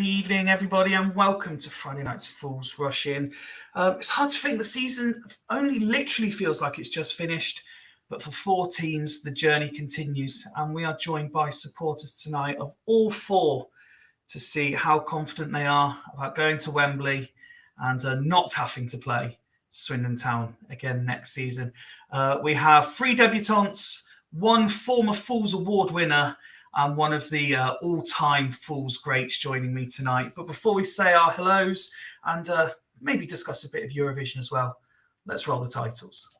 evening, everybody, and welcome to Friday night's Fools Rush In. It's hard to think the season only literally feels like it's just finished, but for 4 teams, the journey continues, and we are joined by supporters tonight of all 4 to see how confident they are about going to Wembley and not having to play Swindon Town again next season. We have 3 debutantes, 1 former Fools Award winner, and one of the all-time Fools greats joining me tonight. But before we say our hellos and maybe discuss a bit of Eurovision as well, let's roll the titles.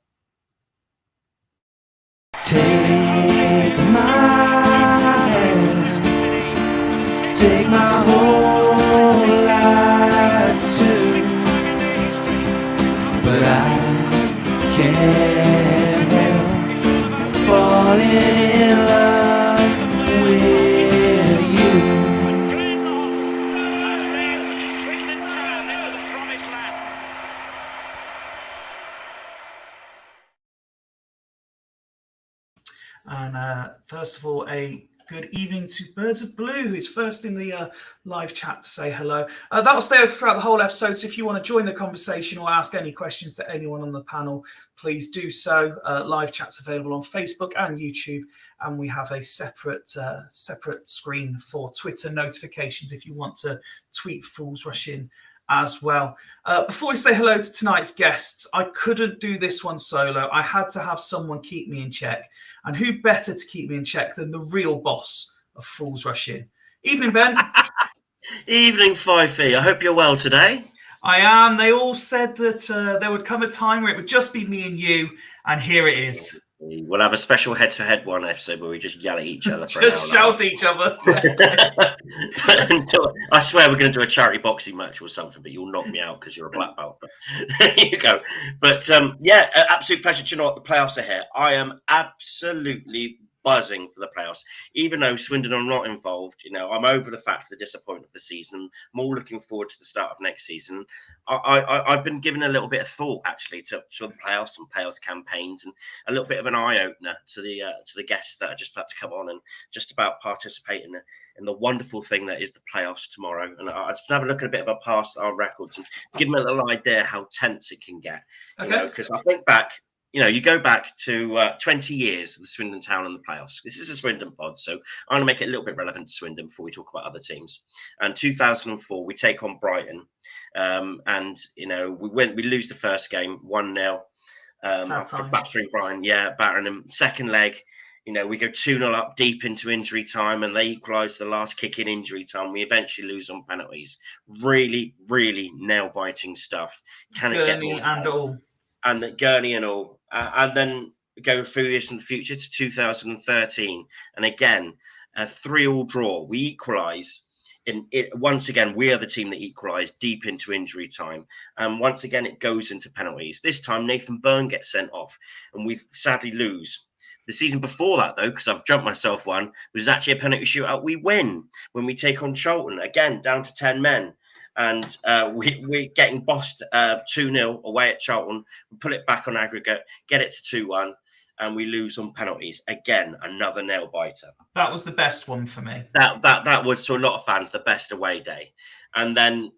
Take my hand, take my whole life too, but I can't help falling in love with you. And first of all, a good evening to Birds of Blue, who's first in the live chat to say hello. That will stay throughout the whole episode, so if you want to join the conversation or ask any questions to anyone on the panel, please do so. Live chat's available on Facebook and YouTube, and we have a separate screen for Twitter notifications if you want to tweet Fools Rush In as well. Before we say hello to tonight's guests, I couldn't do this one solo. I had to have someone keep me in check. And who better to keep me in check than the real boss of Fools Rush In? Evening, Ben. Evening, Fyfie. I hope you're well today. I am. They all said that there would come a time where it would just be me and you, and here it is. We'll have a special head-to-head one episode where we just yell at each other. Just shout at each other. I swear we're going to do a charity boxing match or something, but you'll knock me out because you're a black belt. But there you go. But absolute pleasure. Do you know what? The playoffs are here. I am absolutely buzzing for the playoffs, even though Swindon are not involved. I'm over the fact of the disappointment of the season. I'm more looking forward to the start of next season. I've been given a little bit of thought actually to the playoffs and playoffs campaigns, and a little bit of an eye opener to the guests that are just about to come on and just about participate in the wonderful thing that is the playoffs tomorrow. And I just have a look at a bit of our records and give them a little idea how tense it can get. Okay. Because I think back. You go back to 20 years of the Swindon Town and the playoffs. This is a Swindon pod, so I'm going to make it a little bit relevant to Swindon before we talk about other teams. And 2004, we take on Brighton, and we lose the first game 1-0 after battering Brighton. Yeah, battering them. Second leg, we go 2-0 up deep into injury time, and they equalise the last kick in injury time. We eventually lose on penalties. Really, really nail-biting stuff. Can it get more? And all. And the Gurney and all. And then go a few years in the future to 2013. And again, a 3-3 draw. We equalise. Once again, we are the team that equalised deep into injury time. And once again, it goes into penalties. This time, Nathan Byrne gets sent off. And we sadly lose. The season before that, though, because I've jumped myself one, was actually a penalty shootout. We win when we take on Charlton. Again, down to 10 men. And we're getting bossed 2-0 away at Charlton. We pull it back on aggregate, get it to 2-1, and we lose on penalties. Again, another nail biter. That was the best one for me. That was, to a lot of fans, the best away day. And then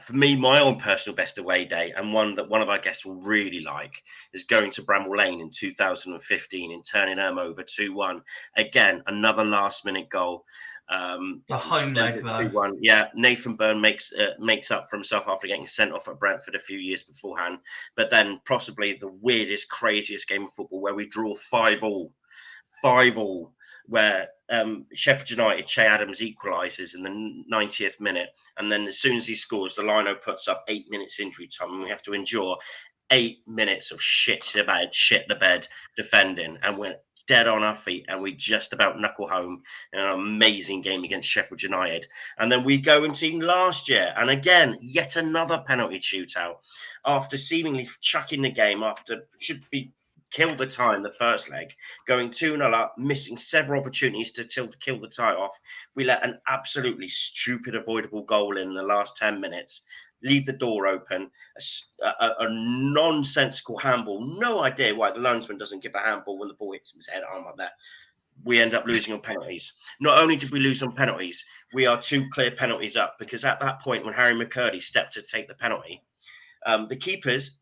for me, my own personal best away day, and one that one of our guests will really like, is going to Bramall Lane in 2015 and turning them over 2-1. Again, another last-minute goal. The home leg, though. Yeah, Nathan Byrne makes up for himself after getting sent off at Brentford a few years beforehand. But then possibly the weirdest, craziest game of football where we draw 5-5, where Sheffield United, Che Adams equalises in the 90th minute, and then as soon as he scores, the lino puts up 8 minutes injury time, and we have to endure 8 minutes of shit the bed defending, and we're dead on our feet, and we just about knuckle home in an amazing game against Sheffield United. And then we go into last year, and again, yet another penalty shootout after seemingly chucking the game after should be kill the tie in the first leg, going 2-0 up, missing several opportunities to kill the tie off. We let an absolutely stupid avoidable goal in the last 10 minutes, leave the door open, a nonsensical handball. No idea why the linesman doesn't give a handball when the ball hits his head arm like that. we end up losing on penalties. Not only did we lose on penalties, we are 2 clear penalties up, because at that point when Harry McCurdy stepped to take the penalty, our keepers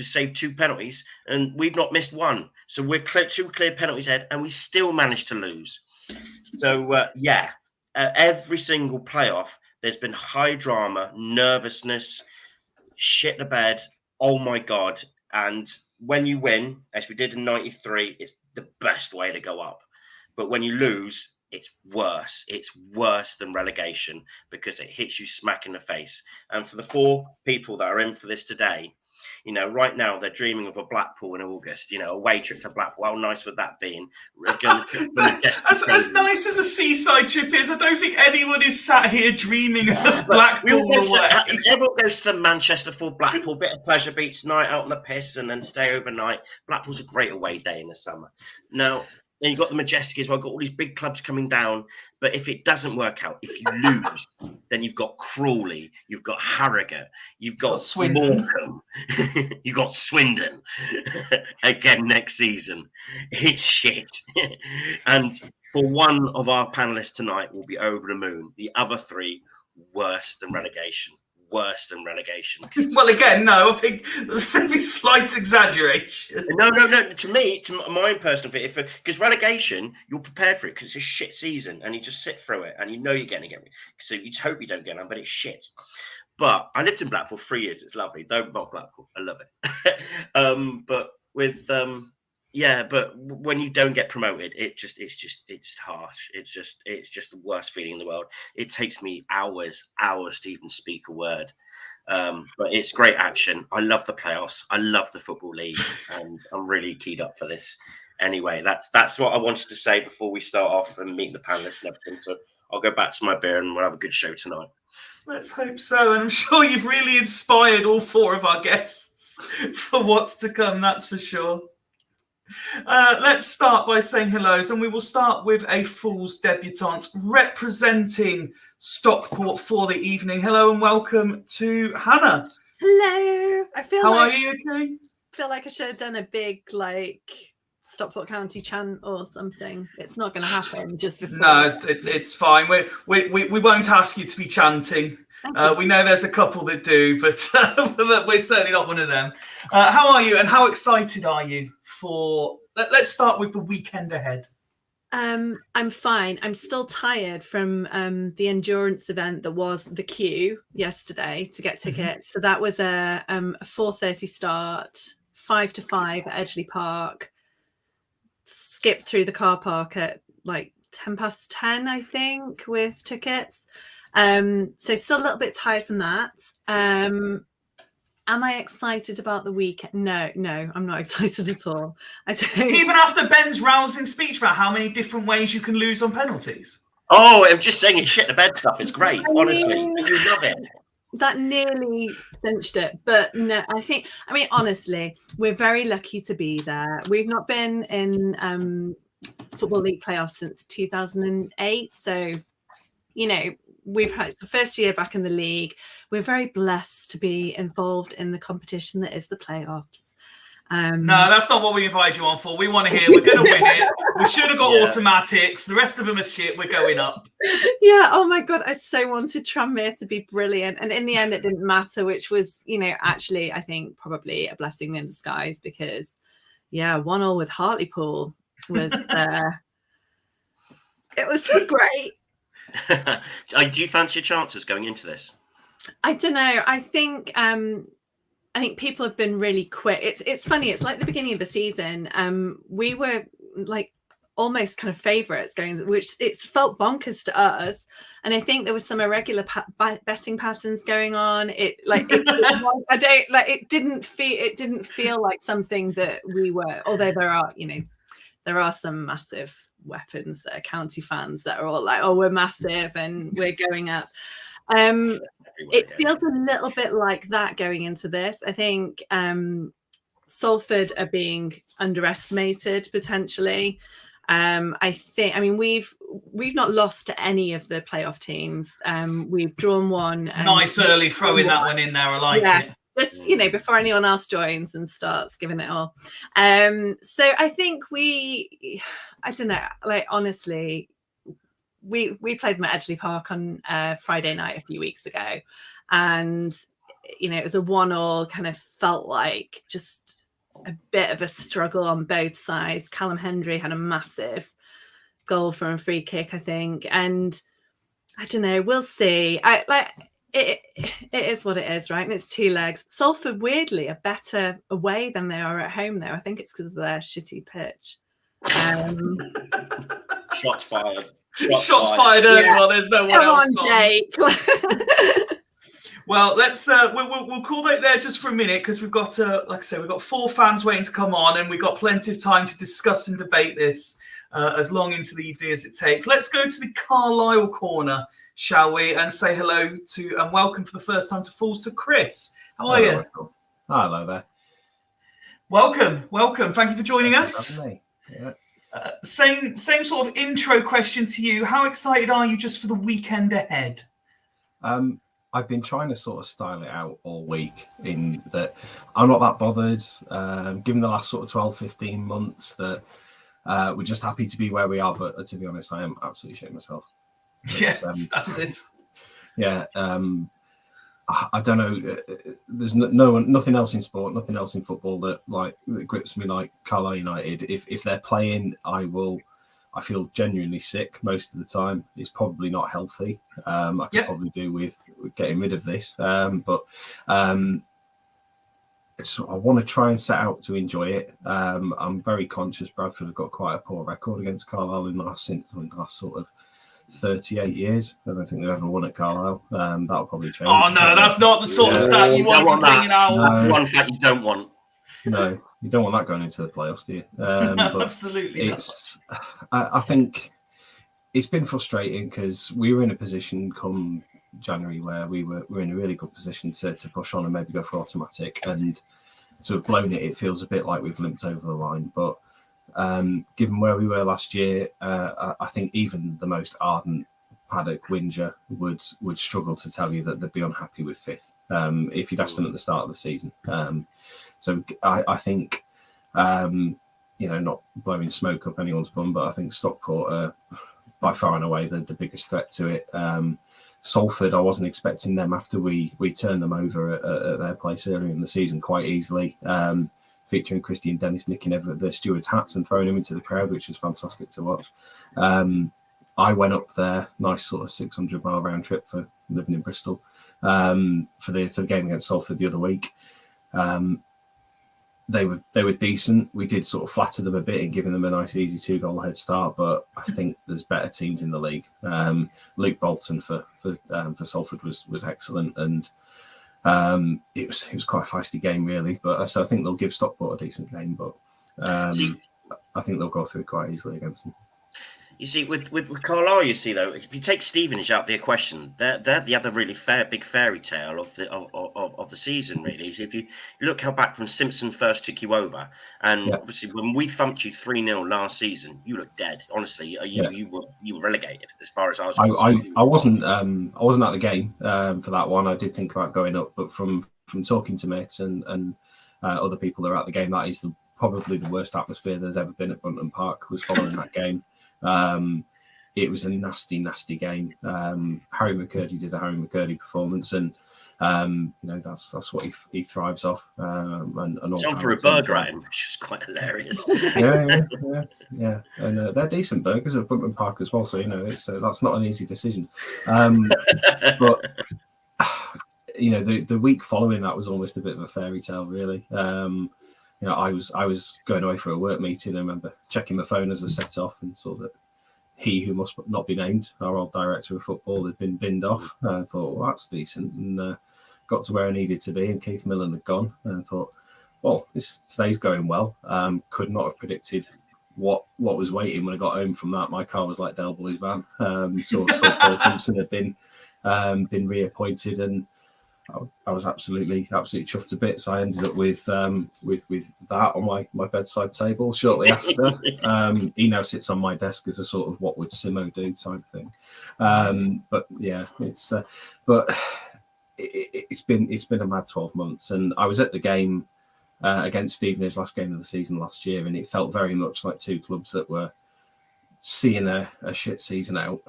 saved 2 penalties and we've not missed one. So we're 2 clear penalties ahead and we still managed to lose. So, every single playoff, there's been high drama, nervousness, shit the bed. Oh my God. And when you win, as we did in 93, it's the best way to go up. But when you lose, it's worse. It's worse than relegation, because it hits you smack in the face. And for the 4 people that are in for this today, right now they're dreaming of a Blackpool in August, a away trip to Blackpool. How nice would that be? As nice as a seaside trip is, I don't think anyone is sat here dreaming of Blackpool away. Everyone goes to Manchester for Blackpool, bit of pleasure beach, night out on the piss, and then stay overnight. Blackpool's a great away day in the summer. Now, then you've got the Majestic as well, got all these big clubs coming down. But if it doesn't work out, if you lose, then you've got Crawley, you've got Harrogate, you've got Morecambe, you've got Swindon again next season. It's shit. And for one of our panelists tonight will be over the moon. The other 3, worse than relegation. Worse than relegation. Well, again, no, I think there's maybe slight exaggeration. No. To me, to my own personal opinion, because relegation, you're prepared for it because it's a shit season and you just sit through it and you're getting it. So you hope you don't get on, but it's shit. But I lived in Blackpool 3 years. It's lovely. Don't mock Blackpool. I love it. But with but when you don't get promoted, it's just harsh. It's just the worst feeling in the world. It takes me hours to even speak a word. But it's great action. I love the playoffs. I love the Football League, and I'm really keyed up for this. Anyway, that's what I wanted to say before we start off and meet the panelists and everything. So I'll go back to my beer and we'll have a good show tonight. Let's hope so. And I'm sure you've really inspired all 4 of our guests for what's to come, that's for sure. Let's start by saying hellos, and we will start with a Fool's debutante representing Stockport for the evening. Hello and welcome to Hannah. Hello. How are you? Okay. Feel like I should have done a big Stockport County chant or something. It's not going to happen just before. No, it's fine. We won't ask you to be chanting. We know there's a couple that do, but we're certainly not one of them. How are you, and how excited are you for? Let's start with the weekend ahead. I'm fine. I'm still tired from the endurance event that was the queue yesterday to get tickets. So that was a 4:30 start, 5 to 5 at Edgeley Park. Skipped through the car park at 10:10, I think, with tickets. So still a little bit tired from that. Am I excited about the weekend? No, I'm not excited at all. I don't. Even after Ben's rousing speech about how many different ways you can lose on penalties. Oh, I'm just saying, it's shit the bed stuff. It's great, honestly. You love it. That nearly cinched it, but no, honestly, we're very lucky to be there. We've not been in Football League playoffs since 2008, so we've had the first year back in the league. We're very blessed to be involved in the competition that is the playoffs. No, that's not what we invited you on for. We want to hear we're going to win it. We should have got automatics. The rest of them are shit. We're going up. Yeah. Oh my God. I so wanted Tranmere to be brilliant. And in the end, it didn't matter, which was, actually, I think probably a blessing in disguise because, 1-1 with Hartlepool was, it was just great. Do you fancy your chances going into this? I don't know. I think people have been really quick. It's funny. It's like the beginning of the season. We were almost kind of favourites going, which it's felt bonkers to us. And I think there was some irregular betting patterns going on. It didn't feel like something that we were. Although there are some massive weapons that are county fans that are all like, oh, we're massive and we're going up. It feels a little bit like that going into this. I think Salford are being underestimated potentially. We've not lost to any of the playoff teams. We've drawn one. Nice early throwing that one in there. I like it. Just, before anyone else joins and starts giving it all. So I think I don't know, like, honestly, we played them at Edgeley Park on Friday night a few weeks ago, and it was a 1-1, kind of felt like just a bit of a struggle on both sides. Callum Hendry had a massive goal from a free kick, I think, and I don't know, we'll see. It is what it is, right? And it's 2 legs. Salford, weirdly, are better away than they are at home, though. I think it's because of their shitty pitch. Shots fired. Shots fired early. Well, there's no one Come else on, Jake. Well, let's we'll call it there just for a minute, because we've got like I said, we've got 4 fans waiting to come on, and we've got plenty of time to discuss and debate this as long into the evening as it takes. Let's go to the Carlisle corner, shall we, and say hello to and welcome for the first time to Fools to Chris. How are you? Hello there. Welcome. Thank you for joining us. Yeah. Same sort of intro question to you. How excited are you just for the weekend ahead? I've been trying to sort of style it out all week, in that I'm not that bothered. Given the last sort of 12, 15 months, that we're just happy to be where we are. But to be honest, I am absolutely shitting myself. Standard. Yeah. I don't know. There's nothing else in sport, nothing else in football that grips me like Carlisle United. If they're playing, I feel genuinely sick most of the time. It's probably not healthy. I could probably do with getting rid of this. But I want to try and set out to enjoy it. I'm very conscious Bradford have got quite a poor record against Carlisle in the last sort of 38 years. I don't think they've ever won at Carlisle. That'll probably change. Oh no, that's not the sort of stat you want to be bringing out. No. One fact you don't want. No, you don't want that going into the playoffs, do you? Absolutely. I think it's been frustrating, because we were in a position come January where we were in a really good position to push on and maybe go for automatic, and to have blown it, it feels a bit like we've limped over the line. But given where we were last year, I think even the most ardent paddock whinger would struggle to tell you that they'd be unhappy with 5th if you'd asked them at the start of the season. So I think, not blowing smoke up anyone's bum, but I think Stockport are by far and away the biggest threat to it. Salford, I wasn't expecting them after we turned them over at their place earlier in the season quite easily. Featuring Christian Dennis nicking the stewards' hats and throwing them into the crowd, which was fantastic to watch. I went up there, nice sort of 600-mile round trip for living in Bristol, for the game against Salford the other week. They were decent. We did sort of flatter them a bit in giving them a nice easy 2-goal head start, but I think there's better teams in the league. Luke Bolton for Salford was excellent, and it was quite a feisty game, really. But so I think they'll give Stockport a decent game, but I think they'll go through quite easily against them. You see, with Carlisle, you see though, if you take Stevenage out of the equation, they're the other really big fairy tale of the season. Really, if you look how back when Simpson first took you over, and obviously when we thumped you 3-0 last season, you looked dead. Honestly, you were relegated as far as I was concerned. I wasn't at the game for that one. I did think about going up, but from talking to mates and other people that are at the game, that is probably the worst atmosphere there's ever been at Brunton Park. Was following that game. It was a nasty game. Harry McCurdy did a Harry McCurdy performance, and that's what he thrives off. And it's on for a burger item, which is quite hilarious. Yeah. And they're decent burgers at Brunton Park as well, so it's that's not an easy decision. But the week following that was almost a bit of a fairy tale, really. I was going away for a work meeting. I remember checking my phone as I set off and saw that he who must not be named, our old director of football, had been binned off. I thought, well, that's decent, and got to where I needed to be, and Keith Millen had gone. And I thought, well, today's going well. Could not have predicted what was waiting when I got home from that. My car was like Del Bully's van. So Paul Simpson had been reappointed, and I was absolutely chuffed to bits. I ended up with that on my bedside table shortly after. He now sits on my desk as a sort of what would Simo do type thing. But yeah, it's but it's been a mad 12 months, and I was at the game against Stevenage, last game of the season last year, and it felt very much like two clubs that were seeing a shit season out,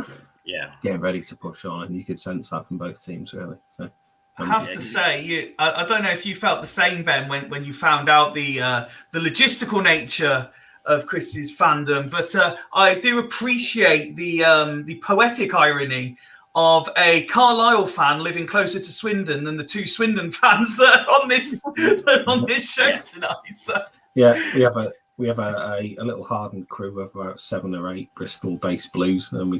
getting ready to push on, and you could sense that from both teams, really. So I have to say, I don't know if you felt the same, Ben, when you found out the logistical nature of Chris's fandom, but I do appreciate the poetic irony of a Carlisle fan living closer to Swindon than the two Swindon fans that are on this show tonight. So. Yeah, we have a little hardened crew of about 7 or 8 Bristol-based Blues, and we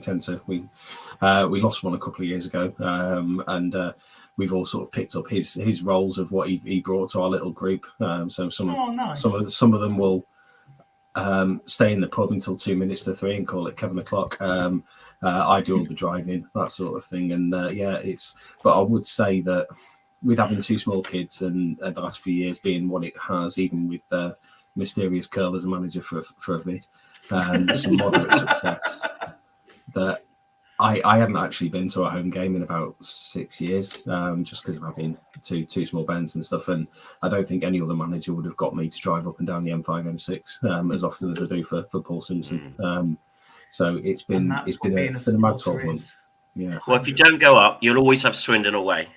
lost one a couple of years ago, and we've all sort of picked up his roles of what he brought to our little group. So some of them will stay in the pub until 2 minutes to 3 and call it Kevin o'clock. I do all the driving, that sort of thing, and but I would say that with having 2 small kids and the last few years being what it has, even with Mysterious Curl as a manager for a bit, some moderate success, that I hadn't actually been to a home game in about 6 years, just because of having two small Bens and stuff. And I don't think any other manager would have got me to drive up and down the M5, M6 as often as I do for Paul Simpson. So it's been a mad 12 months. Yeah. Well, if you don't go up, you'll always have Swindon away.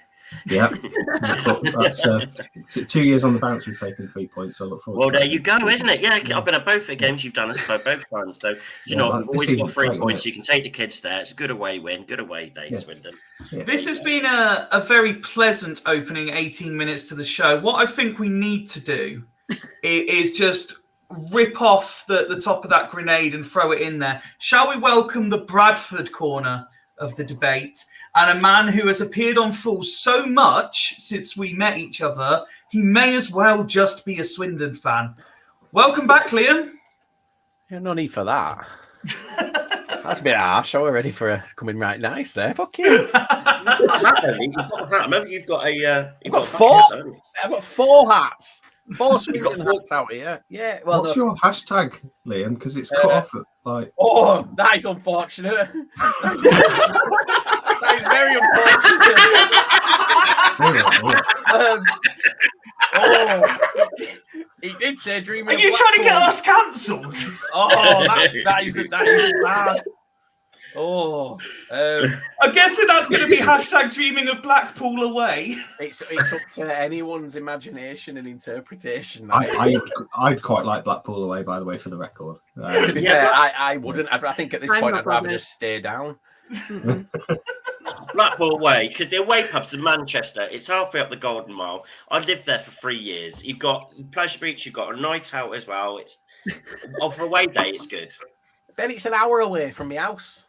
Yeah, that's 2 years on the bounce. We've taken 3 points. So I look forward. Well, there you go, isn't it? Yeah, I've been at both the games you've done us both times. So we've always got 3 points. You can take the kids there. It's a good away win, good away day, Swindon. Yeah. This has been a very pleasant opening 18 minutes to the show. What I think we need to do is just rip off the top of that grenade and throw it in there. Shall we welcome the Bradford corner of the debate, and a man who has appeared on Fools so much since we met each other, he may as well just be a Swindon fan. Welcome back, Liam. Yeah, no need for that. That's a bit harsh. I was ready for a coming right nice there. Fuck you. Remember, you've got a. I've got 4. I've got 4 hats. 4 Swindon hats out here. Yeah. Well, what's your hashtag, Liam? Because it's cut off at like. Oh, that is unfortunate. That is very unfortunate. He did say dreaming. Are you trying to get us cancelled? Oh, that is bad. Oh, I'm guessing that's going to be hashtag dreaming of Blackpool away. It's up to anyone's imagination and interpretation. I'd quite like Blackpool away, by the way, for the record. To be fair, I wouldn't. I think at this point I'd rather just stay down. Blackpool away, because the away pubs in Manchester, it's halfway up the Golden Mile. I lived there for 3 years. You've got Pleasure Beach, you've got a night out as well. It's for away day, it's good. Then it's an hour away from my house.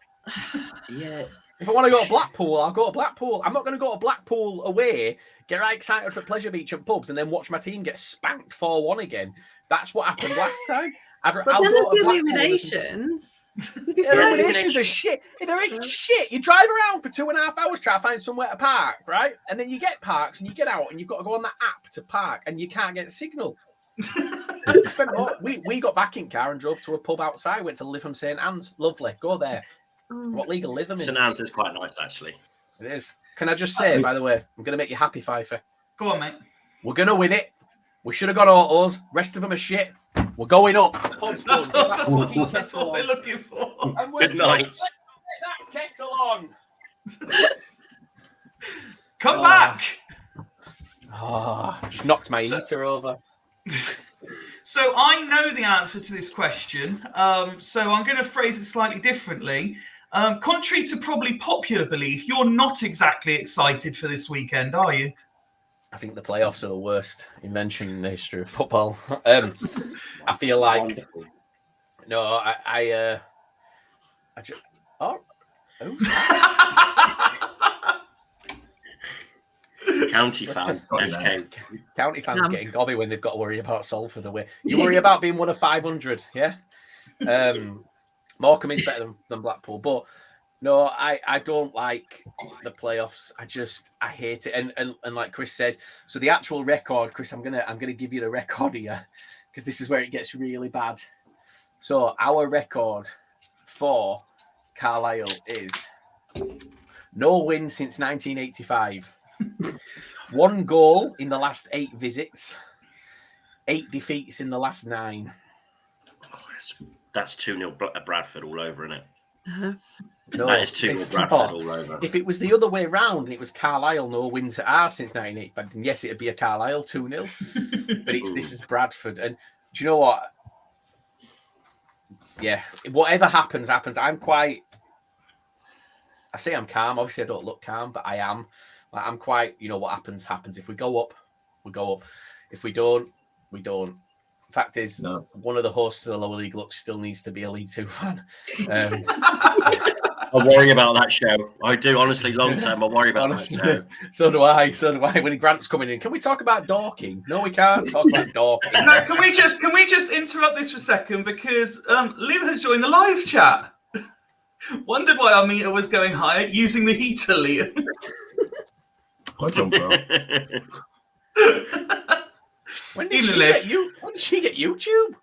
Yeah. If I want to go to Blackpool, I'll go to Blackpool. I'm not going to go to Blackpool away, get right excited for Pleasure Beach and pubs, and then watch my team get spanked 4-1 again. That's what happened last time. But then there's the illuminations. Illuminations are shit. They're shit. You drive around for 2.5 hours trying to find somewhere to park, right? And then you get parks and you get out and you've got to go on the app to park and you can't get a signal. We got back in car and drove to a pub outside. Went to Lytham St Anne's. Lovely. Go there. What league of Lytham? St Anne's is quite nice, actually. It is. Can I just say, by the way, I'm going to make you happy, Fyfie. Go on, mate. We're going to win it. We should have got autos. Rest of them are shit. We're going up. That's what we're looking for. Good night. That kettle on. Come back. Just knocked my heater over. So I know the answer to this question. So I'm going to phrase it slightly differently. Contrary to probably popular belief, you're not exactly excited for this weekend, are you? I think the playoffs are the worst invention in the history of football. I feel like County fan. County fans getting gobby when they've got to worry about Salford away. You worry about being one of 500, yeah? Morecambe is better than Blackpool, but no, I don't like the playoffs. I hate it. And like Chris said, so the actual record, Chris, I'm gonna give you the record here because this is where it gets really bad. So our record for Carlisle is no win since 1985. 1 goal in the last 8 visits. 8 defeats in the last 9. That's 2-0 Bradford all over, isn't it? Uh-huh. No, That is 2-0 it's Bradford not. all over. If it was the other way round and it was Carlisle, no wins at ours since 98, but then yes, it'd be a Carlisle 2-0. But this is Bradford. And do you know what? Yeah, whatever happens. I say I'm calm. Obviously, I don't look calm, but I am. Like, I'm quite, what happens. If we go up, we go up. If we don't, we don't. Fact is, one of the hosts of the lower league still needs to be a League Two fan. I worry about that show. I do, honestly, long term, I worry about that show. So do I. When Grant's coming in, can we talk about Dorking? No, we can't talk about Dorking. No, can we just interrupt this for a second, because Liam has joined the live chat. Wondered why our meter was going higher using the heater, Liam. Well done, bro. When did she get YouTube?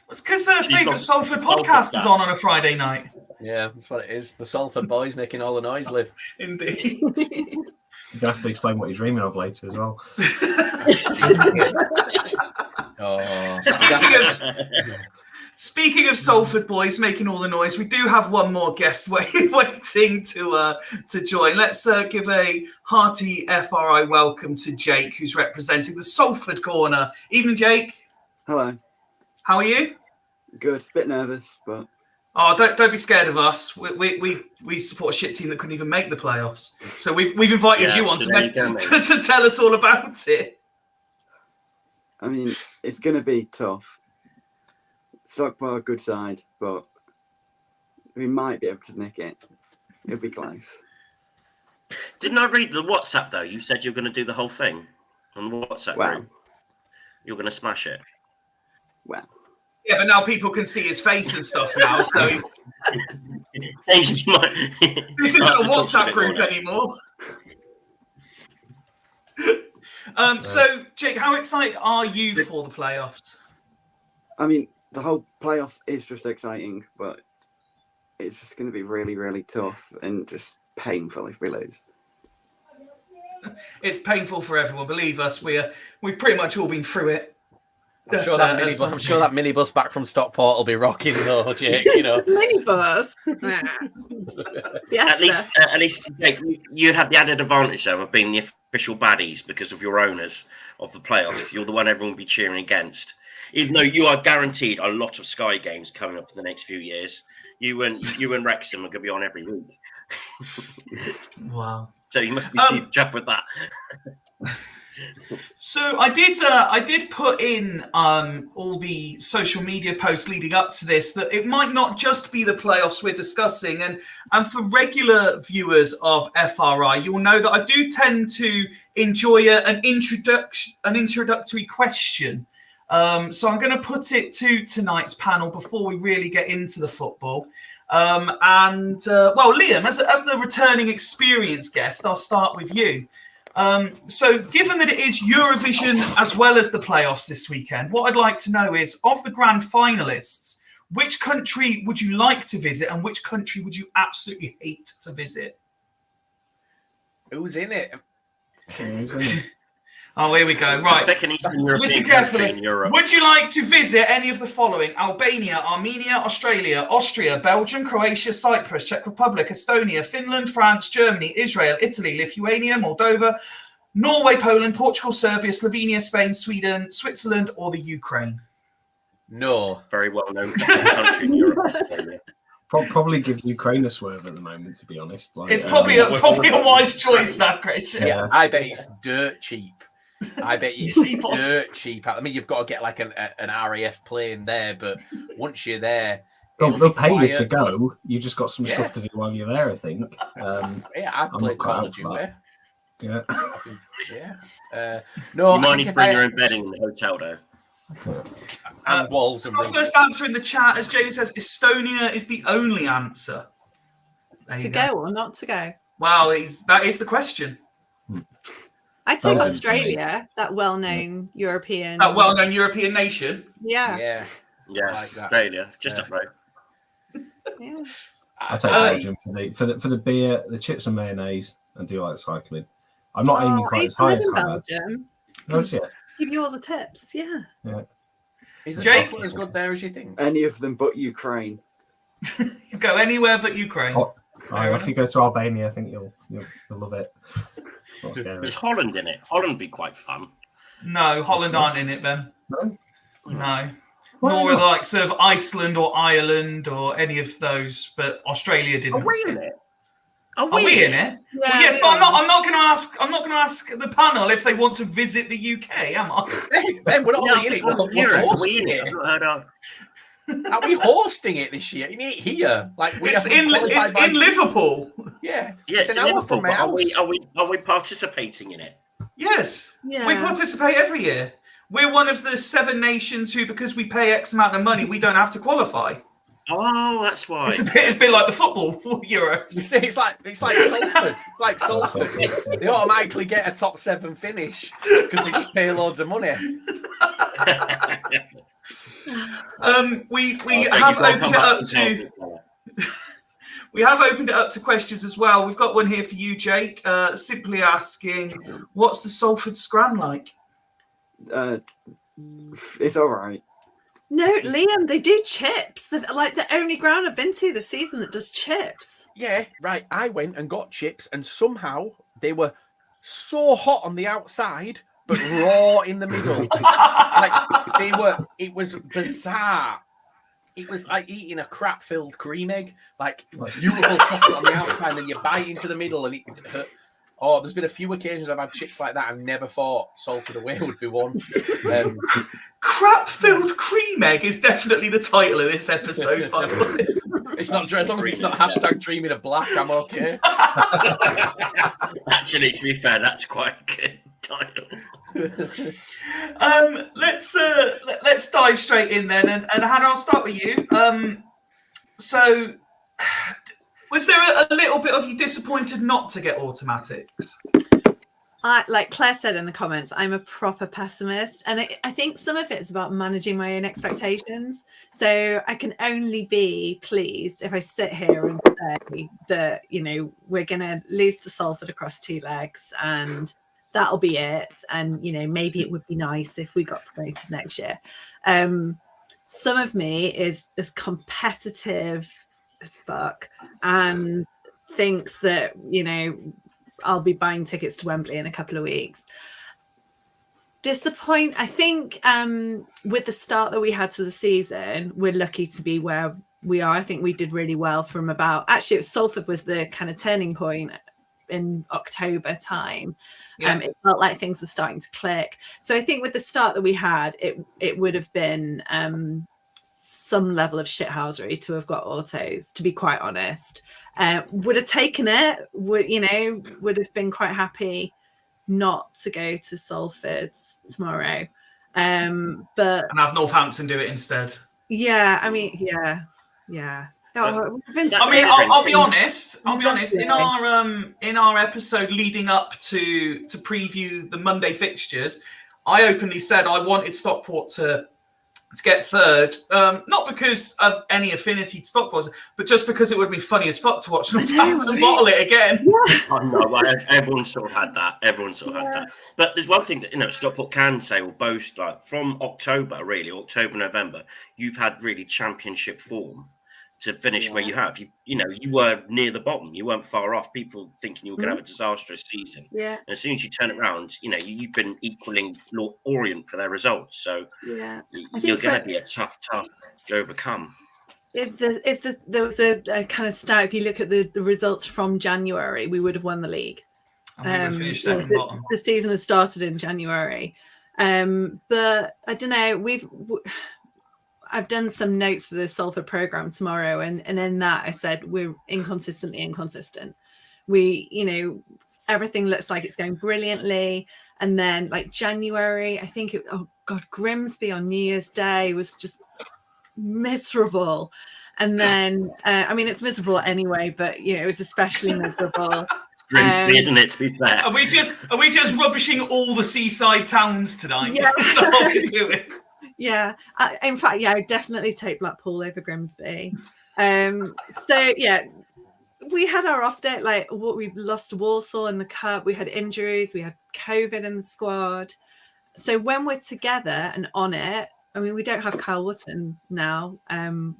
It's because her favourite Salford podcast is on a Friday night. Yeah, that's what it is. The Salford boys making all the noise, Liv. Indeed. You're going to have to explain what you're dreaming of later as well. Speaking of Salford boys making all the noise, we do have one more guest waiting to join. Let's give a hearty FRI welcome to Jake, who's representing the Salford corner. Evening, Jake. Hello. How are you? Good. Bit nervous, but... Oh, don't be scared of us. We support a shit team that couldn't even make the playoffs. So we've invited you on to tell us all about it. I mean, it's going to be tough. Stockport a good side, but we might be able to nick it. It'll be close. Didn't I read the WhatsApp, though? You said you were going to do the whole thing on the WhatsApp group. You're going to smash it. Well. Yeah, but now people can see his face and stuff now, so this isn't a WhatsApp group anymore. So, Jake, how excited are you for the playoffs? I mean, the whole playoffs is just exciting, but it's just going to be really, really tough and just painful if we lose. It's painful for everyone. Believe us, we've pretty much all been through it. I'm sure that minibus back from Stockport will be rocking though, Jake. Minibus. Yes, at least, Jake, you have the added advantage though of being the official baddies because of your owners of the playoffs. You're the one everyone will be cheering against, even though you are guaranteed a lot of Sky games coming up in the next few years. You and Wrexham are going to be on every week. Wow! So you must be keep up with that. So I did put in all the social media posts leading up to this, that it might not just be the playoffs we're discussing, and for regular viewers of FRI, you'll know that I do tend to enjoy an introductory question. So I'm going to put it to tonight's panel before we really get into the football. Well, Liam, as the returning experienced guest, I'll start with you. So given that it is Eurovision as well as the playoffs this weekend, what I'd like to know is, of the grand finalists, which country would you like to visit and which country would you absolutely hate to visit? Who's in it? Oh, here we go. Right. Listen carefully. Would you like to visit any of the following? Albania, Armenia, Australia, Austria, Belgium, Croatia, Cyprus, Czech Republic, Estonia, Finland, France, Germany, Israel, Italy, Lithuania, Moldova, Norway, Poland, Portugal, Serbia, Slovenia, Spain, Sweden, Switzerland, or the Ukraine? No. Very well known country in Europe. Probably give Ukraine a swerve at the moment, to be honest. It's probably a wise choice, that, Christian. Yeah, I bet it's dirt cheap. I bet it's dirt cheap. I mean, you've got to get like an RAF plane there, but once you're there, they'll pay you to go. You just got some stuff to do while you're there, I think. I've played Call of Duty. Yeah. No, you might need to bring your own bedding in the hotel, though. And walls and rooms. First answer in the chat, as Jamie says, Estonia is the only answer. To go or not to go? Wow, that is the question. I'd take Australia, that well-known European. That well-known European nation. Yeah. Yeah, like Australia, just up road. Yeah. I'll take Belgium for the beer, the chips and mayonnaise, and do like cycling. I'm not aiming I quite used as to high live as in Hannah. Belgium. No, is it? Give you all the tips. Yeah. Is the Jake? chocolate as good there as you think? Any of them but Ukraine. You go anywhere but Ukraine. Oh, if you go to Albania, I think you'll love it. Not scary. There's Holland in it. Holland would be quite fun. No, Holland aren't in it, Ben. No? No. Why Nor are the not? likes of Iceland or Ireland or any of those, but Australia Are didn't. we in it? Are Are we in it? Yeah, Well, yes, we but are. I'm not going to ask. I'm not going to ask the panel if they want to visit the UK, am I? Ben, we're not only in it. We're Europe. Are we hosting in it? it. I've not heard of. Are we hosting it this year? In it here, like It's in Liverpool. Yeah, Yes, it's an in hour Liverpool, from my but house. are we participating in it? Yes, Yeah. we participate every year. We're one of the 7 nations who, because we pay X amount of money, we don't have to qualify. Oh, that's why. It's a bit like the football Euros. It's like Salford. It's like Salford. They automatically get a top 7 finish because they just pay loads of money. We Okay, have you've got to opened come it back up and to. tell people. We have opened it up to questions as well. We've got one here for you, Jake. Simply asking, what's the Salford Scran like? It's all right. No, Liam, they do chips. They're like the only ground I've been to this season that does chips. Yeah, right. I went and got chips, and somehow they were so hot on the outside, but raw in the middle. It was bizarre. It was like eating a crap-filled cream egg, like beautiful chocolate on the outside, and then you bite into the middle, and it hurt. Oh, there's been a few occasions I've had chips like that. I've never thought Salford away would be one. Crap-filled cream egg is definitely the title of this episode, by the way. It's not as long as it's not hashtag dreaming of black. I'm okay. Actually, to be fair, that's quite a good title. Let's dive straight in then, and Hannah, I'll start with you. So, was there a little bit of you disappointed not to get automatics? Like Claire said in the comments, I'm a proper pessimist, and I think some of it is about managing my own expectations. So I can only be pleased if I sit here and say that, you know, we're going to lose to Salford across 2 legs, and that'll be it. And, you know, maybe it would be nice if we got promoted next year. Some of me is as competitive as fuck and thinks that, you know, I'll be buying tickets to Wembley in a couple of weeks. I think with the start that we had to the season, we're lucky to be where we are. I think we did really well from Salford was the kind of turning point in October time. Yeah. It felt like things were starting to click. So I think with the start that we had, it would have been some level of shithousery to have got autos, to be quite honest. Would have taken it, would have been quite happy not to go to Salford tomorrow. But And have Northampton do it instead. yeah, I mean, yeah. I'll be honest. In our episode leading up to preview the Monday fixtures, I openly said I wanted Stockport to get third, not because of any affinity to Stockport, but just because it would be funny as fuck to watch Northampton bottle it again. I know, everyone sort of had that. But there's one thing that Stockport can say or boast, like from October, November, you've had really championship form to finish where you have. You were near the bottom. You weren't far off. People thinking you were going to have a disastrous season. Yeah. And as soon as you turn it around, you've been equaling Orient for their results. So you're going to be a tough task to overcome. There was a kind of stat, if you look at the results from January, we would have won the league. And we would have finished second bottom. The season has started in January. But I don't know, I've done some notes for the Salford programme tomorrow, and in that I said we're inconsistently inconsistent. Everything looks like it's going brilliantly, and then like January, I think Grimsby on New Year's Day was just miserable, and then it's miserable anyway, but it was especially miserable. Grimsby, isn't it? To be fair, are we just rubbishing all the seaside towns tonight? Yeah. That's not what we're doing. Yeah, in fact, I would definitely take Blackpool over Grimsby. So we had our off day. Like what we lost to Walsall in the cup. We had injuries. We had COVID in the squad. So when we're together and on it, I mean, we don't have Kyle Wootton now.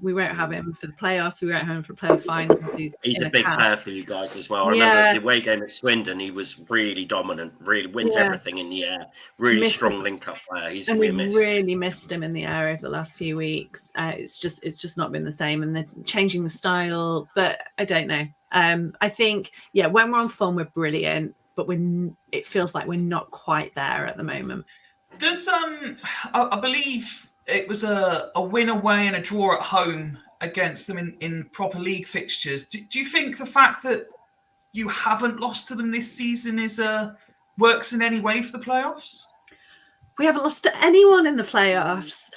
We won't have him for the playoffs. We won't have him for playoff finals. He's in a big camp. player for you guys as well. I remember the away game at Swindon. He was really dominant. Really wins everything in the air. Really strong link-up player. He's going to be missed. Really missed him in the air over the last few weeks. It's just not been the same, and they're changing the style. But I don't know. I think when we're on form, we're brilliant, but it feels like we're not quite there at the moment. Does I believe it was a win away and a draw at home against them in proper league fixtures. Do you think the fact that you haven't lost to them this season works in any way for the playoffs? We haven't lost to anyone in the playoffs.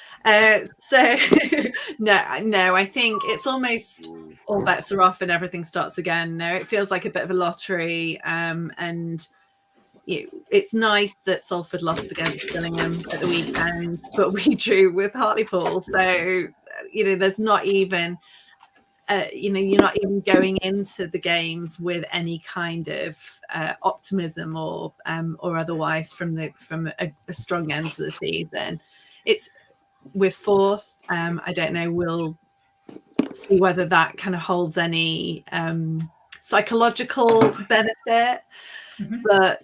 So no, I think it's almost all bets are off and everything starts again. No, it feels like a bit of a lottery, and it's nice that Salford lost against Gillingham at the weekend, but we drew with Hartlepool. So, there's not even, you're not even going into the games with any kind of optimism or otherwise from a strong end to the season. We're fourth. I don't know. We'll see whether that kind of holds any psychological benefit, but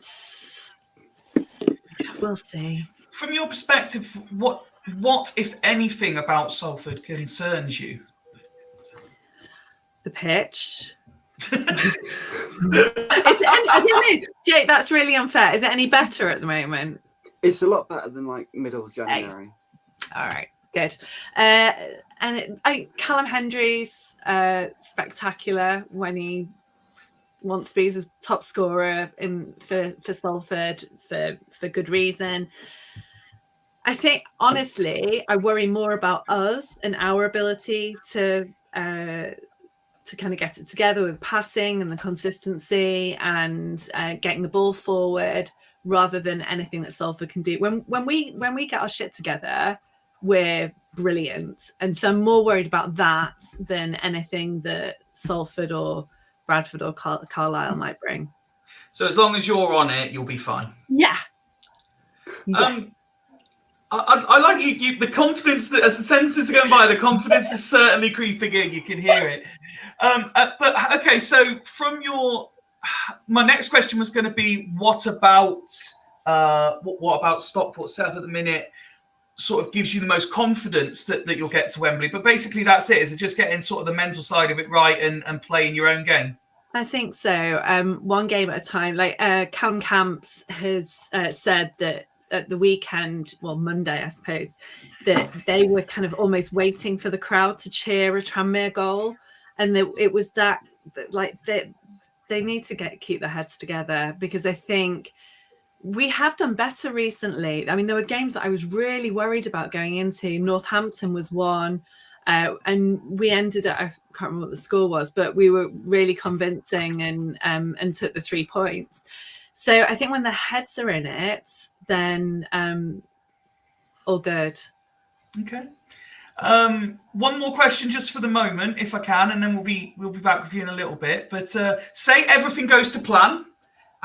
we'll see. From your perspective, what if anything about Salford concerns you? The pitch. Jake, that's really unfair. Is it any better at the moment? It's a lot better than like middle of January. All right, good. And Callum Hendry's spectacular when he wants to be the top scorer for Salford for good reason. I think honestly, I worry more about us and our ability to kind of get it together with passing and the consistency and getting the ball forward, rather than anything that Salford can do. When we get our shit together, we're brilliant, and so I'm more worried about that than anything that Salford or Bradford or Carlisle might bring. So as long as you're on it, you'll be fine. Yeah. Yes. I like you. The confidence that as the sentences are going by, the confidence is certainly creeping in. You can hear it. But okay, so from my next question was going to be, what about Stockport South at the minute sort of gives you the most confidence that you'll get to Wembley? But basically that's it. Is it just getting sort of the mental side of it right and playing your own game? I think so. One game at a time. Like Callum Camps has said that at the weekend, well, Monday, I suppose, that they were kind of almost waiting for the crowd to cheer a Tranmere goal. And it was that like they need to keep their heads together, because I think we have done better recently. I mean, there were games that I was really worried about going into. Northampton was one. And we ended up, I can't remember what the score was, but we were really convincing and took the 3 points. So I think when the heads are in it, then all good. Okay. One more question just for the moment, if I can, and then we'll be back with you in a little bit. But say everything goes to plan,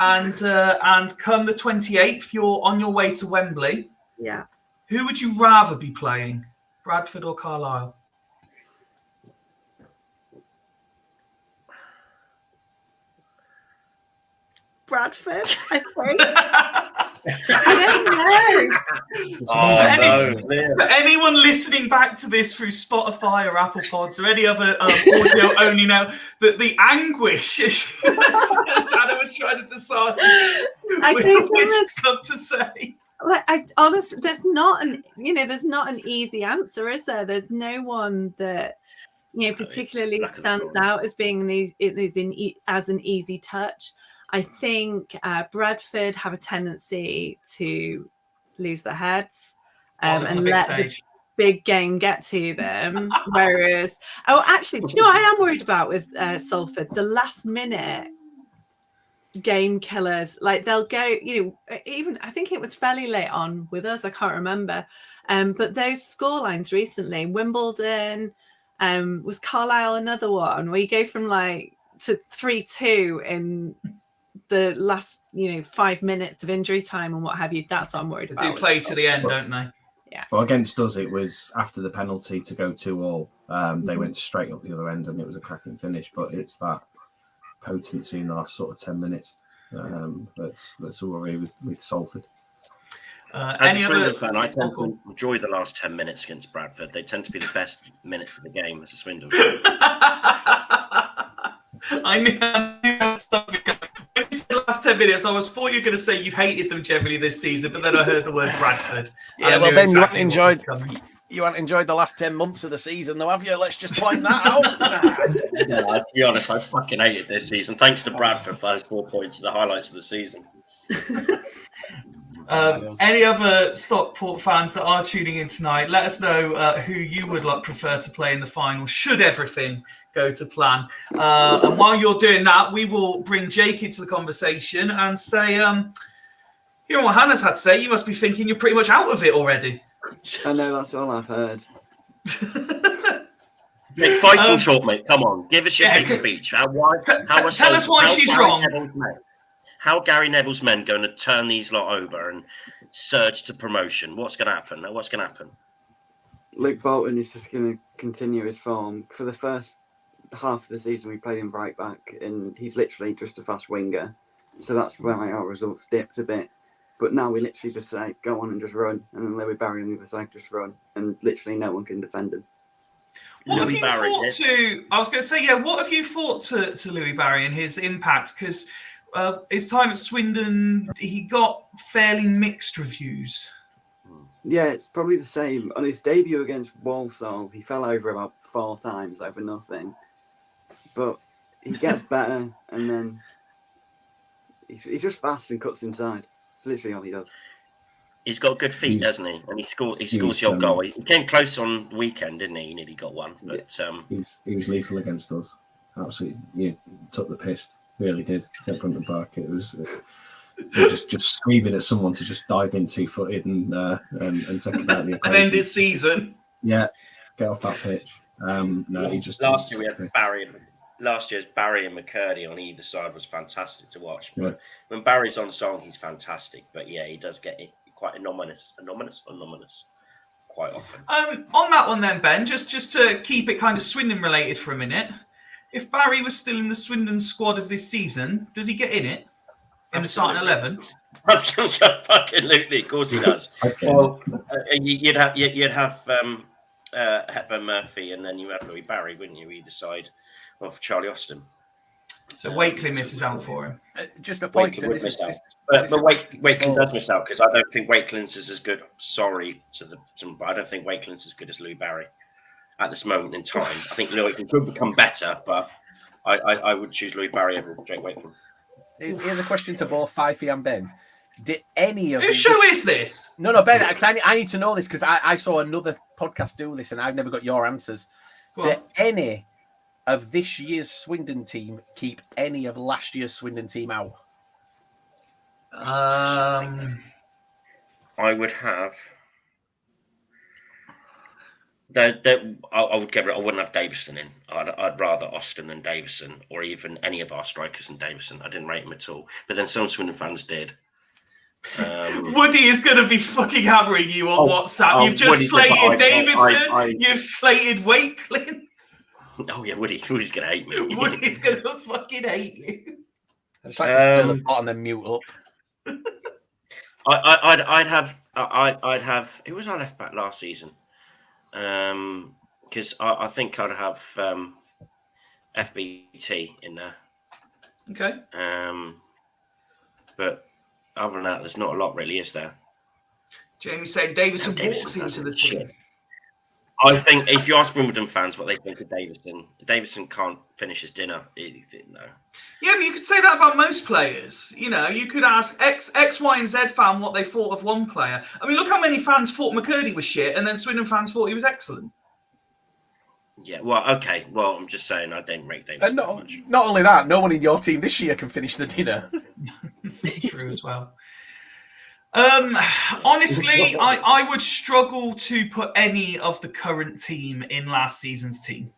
and come the 28th, you're on your way to Wembley. Yeah. Who would you rather be playing, Bradford or Carlisle? Bradford, I think. I don't know. For anyone listening back to this through Spotify or Apple Pods or any other audio only now, that the anguish as Anna was trying to decide which club to say. Like, I honestly, there's not an easy answer, is there? There's no one that particularly stands out as being as an easy touch. I think Bradford have a tendency to lose their heads and let the big game get to them. Whereas, actually, do you know what I am worried about with Salford? The last minute game killers. Like they'll go, even I think it was fairly late on with us. I can't remember. But those scorelines recently, Wimbledon, was Carlisle another one where you go from like to 3-2 in the last 5 minutes of injury time and what have you. That's what I'm worried They about. do play to the end, don't they? Well, against us, it was after the penalty to go 2-2. They went straight up the other end, and it was a cracking finish. But it's that potency in the last sort of 10 minutes that's a worry with Salford. As a Swindon fan, I tend to enjoy the last 10 minutes against Bradford. They tend to be the best minutes of the game as a Swindon fan. I knew that stuff. When you said the last 10 minutes, I thought you were going to say you've hated them generally this season, but then I heard the word Bradford. Yeah, well, Ben, you haven't enjoyed the last 10 months of the season, though, have you? Let's just point that out. To be honest, I fucking hated this season. Thanks to Bradford for those 4 points, the highlights of the season. Any other Stockport fans that are tuning in tonight, let us know who you would prefer to play in the final, should everything go to plan. And while you're doing that, we will bring Jake into the conversation and say, hearing what Hannah's had to say, you must be thinking you're pretty much out of it already. I know, that's all I've heard. Nick, fighting talk, mate. Come on, give us your big speech. Tell us why she's wrong. How Gary Neville's men going to turn these lot over and surge to promotion? What's going to happen? What's going to happen? Luke Bolton is just going to continue his form. For the first half of the season, we played him right back, and he's literally just a fast winger. So that's why our results dipped a bit. But now we literally just say, go on and just run. And then Louis Barry on the other side just run. And literally no one can defend him. What have you thought to... I was going to say, what have you thought to Louis Barry and his impact? Because his time at Swindon, he got fairly mixed reviews. Yeah, it's probably the same. On his debut against Walsall, he fell over about 4 times over nothing. But he gets better, and then he's just fast and cuts inside. It's literally all he does. He's got good feet, doesn't he? And he scores the odd goal. He came close on the weekend, didn't he? He nearly got one. But he was lethal against us. Absolutely, took the piss. Really did. At Brunton Park, it was just screaming at someone to just dive in 2-footed and take it out of the equation. And end this season. Yeah, get off that pitch. No, he just last year we had Barry. Last year's Barry and McCurdy on either side was fantastic to watch. But when Barry's on song, he's fantastic. But yeah, he does get quite anomalous quite often. On that one then, Ben, just to keep it kind of Swindon related for a minute. If Barry was still in the Swindon squad of this season, does he get in it? In the starting 11? Absolutely, of course he does. Okay. Well, you'd have Hepburn Murphy, and then you have Louis Barry, wouldn't you, either side of Charlie Austin. So Wakeley misses out for him. Just a point. But Wakelin does miss out because I don't think Wakelin's is as good. Sorry but I don't think Wakelin's as good as Louis Barry at this moment in time. I think Louis could become better, but I would choose Louis Barry over Jake Wakelin. Here's a question to both Fyfie and Ben. Did any of whose show is this? No, Ben, because I need to know this because I saw another podcast do this and I've never got your answers. Did any of this year's Swindon team keep any of last year's Swindon team out? I would have. I wouldn't have Davison in. I'd rather Austin than Davison, or even any of our strikers than Davison. I didn't rate him at all. But then some Swindon fans did. Woody is going to be fucking hammering you on WhatsApp. You've just slated Davidson. You've slated Wakelin. Oh yeah, Woody's going to hate me. Woody's going to fucking hate you. I just like to stir the pot and then mute up. I'd have. Who was our left back last season? Because I think I'd have FBT in there. Okay. But other than that, there's not a lot really, is there? Jamie's saying Davison walks into the team. Shit. I think if you ask Wimbledon fans what they think of Davison can't finish his dinner. He didn't know. Yeah, but you could say that about most players. You know, you could ask X, Y, and Z fan what they thought of one player. I mean, look how many fans thought McCurdy was shit, and then Swindon fans thought he was excellent. Yeah, well, okay. Well, I'm just saying I didn't rate Davison that much. Not only that, no one in your team this year can finish the dinner. This is true as well. Honestly, I would struggle to put any of the current team in last season's team.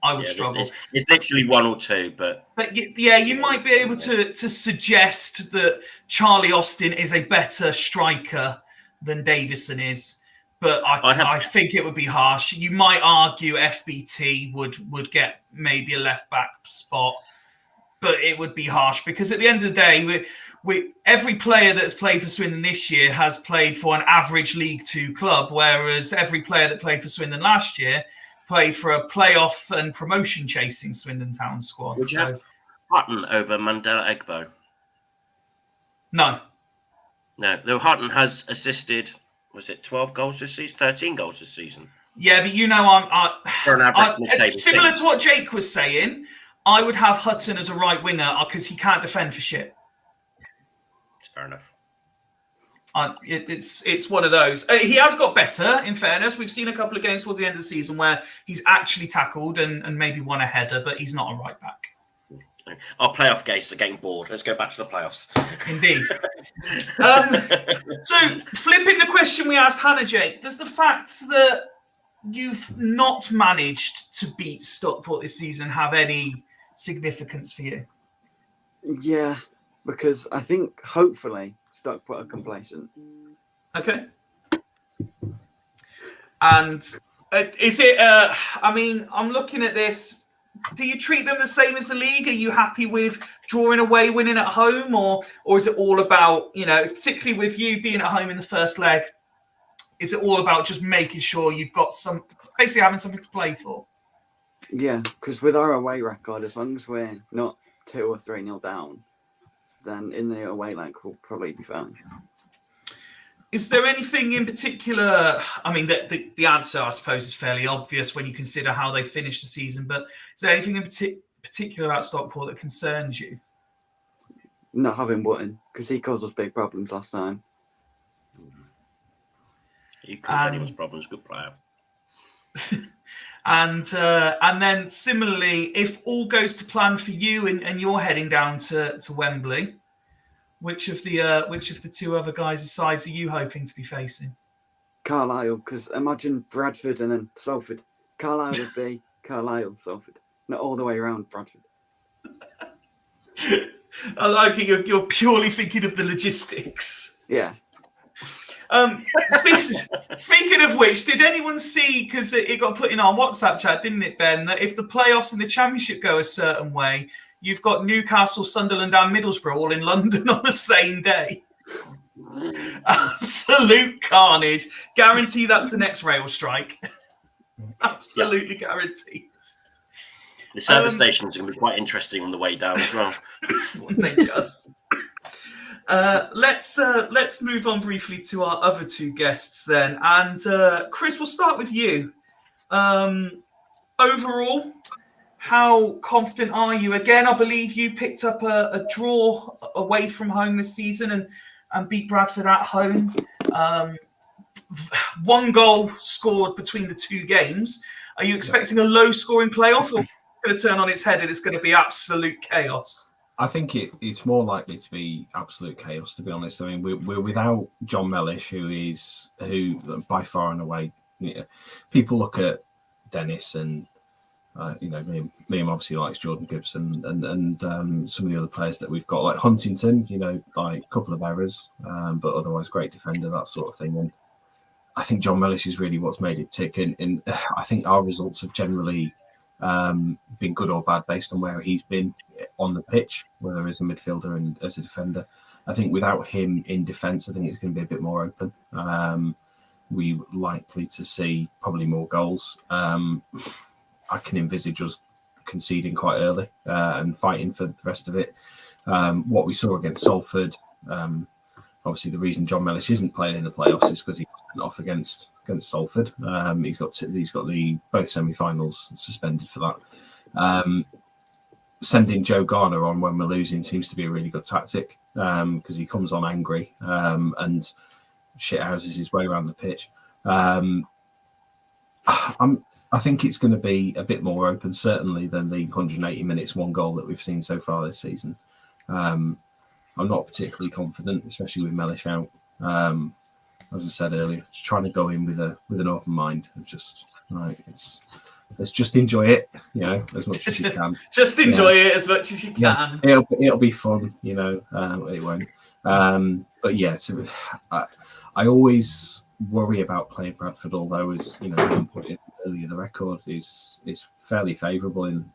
I would struggle. It's literally 1 or 2, but yeah, you might be able to suggest that Charlie Austin is a better striker than Davison is, but I think it would be harsh. You might argue FBT would get maybe a left back spot, but it would be harsh because at the end of the day, every player that's played for Swindon this year has played for an average League Two club, whereas every player that played for Swindon last year played for a playoff and promotion chasing Swindon Town squad. Would you have Hutton over Mandela Egbo? No. Though Hutton has assisted, was it 12 goals this season? 13 goals this season. Yeah, but For an average similar to what Jake was saying, I would have Hutton as a right winger because he can't defend for shit. Fair enough. It's one of those. He has got better, in fairness. We've seen a couple of games towards the end of the season where he's actually tackled and maybe won a header, but he's not a right back. Our playoff games are getting bored. Let's go back to the playoffs. Indeed. So, flipping the question we asked Hannah, Jake, does the fact that you've not managed to beat Stockport this season have any significance for you? Yeah, because I think hopefully Stockport are complacent. Okay. And is it, I'm looking at this. Do you treat them the same as the league? Are you happy with drawing away, winning at home? Or is it all about, particularly with you being at home in the first leg, is it all about just making sure you've got basically having something to play for? Yeah, because with our away record, as long as we're not 2 or 3-0 down, then in the away leg we'll probably be fine. Is there anything in particular? I mean, the answer, I suppose, is fairly obvious when you consider how they finished the season. But is there anything in particular about Stockport that concerns you? Not having Wootton, because he caused us big problems last time. He caused anyone's problems. Good player. And then similarly, if all goes to plan for you and you're heading down to Wembley, which of the 2 other guys' sides are you hoping to be facing? Carlisle, because imagine Bradford and then Salford. Carlisle would be Carlisle, Salford, not all the way around Bradford. I like it. You're purely thinking of the logistics. Yeah. Speaking of which, did anyone see, because it got put in our WhatsApp chat, didn't it, Ben, that if the playoffs and the championship go a certain way, you've got Newcastle, Sunderland and Middlesbrough all in London on the same day? Absolute carnage. Guarantee that's the next rail strike. Absolutely guaranteed. The service stations are going to be quite interesting on the way down as well. They just... Let's move on briefly to our other 2 guests then. And Chris, we'll start with you. Overall, how confident are you? Again, I believe you picked up a draw away from home this season and beat Bradford at home. 1 goal scored between the 2 games. Are you expecting a low-scoring playoff, or is it going to turn on its head and it's going to be absolute chaos? I think it's more likely to be absolute chaos, to be honest. I mean, we're without John Mellish, who by far and away, people look at Dennis and Liam obviously likes Jordan Gibson and some of the other players that we've got, like Huntington, like a couple of errors, but otherwise great defender, that sort of thing. And I think John Mellish is really what's made it tick. And I think our results have generally been good or bad based on where he's been on the pitch, whether as a midfielder and as a defender. I think without him in defence, I think it's going to be a bit more open. We're likely to see probably more goals. I can envisage us conceding quite early and fighting for the rest of it. What we saw against Salford, obviously the reason John Mellish isn't playing in the playoffs is because he went off against Salford. He's got the both semi-finals suspended for that. Sending Joe Garner on when we're losing seems to be a really good tactic because he comes on angry and shithouses his way around the pitch. I think it's going to be a bit more open, certainly, than the 180 minutes, 1 goal that we've seen so far this season. I'm not particularly confident, especially with Mellish out. As I said earlier, just trying to go in with an open mind. It's let's just enjoy it, as much as you can. Just enjoy it as much as you can. Yeah, it'll be fun, it won't. But yeah, I always worry about playing Bradford, although, as Ian put it earlier, the record is fairly favourable in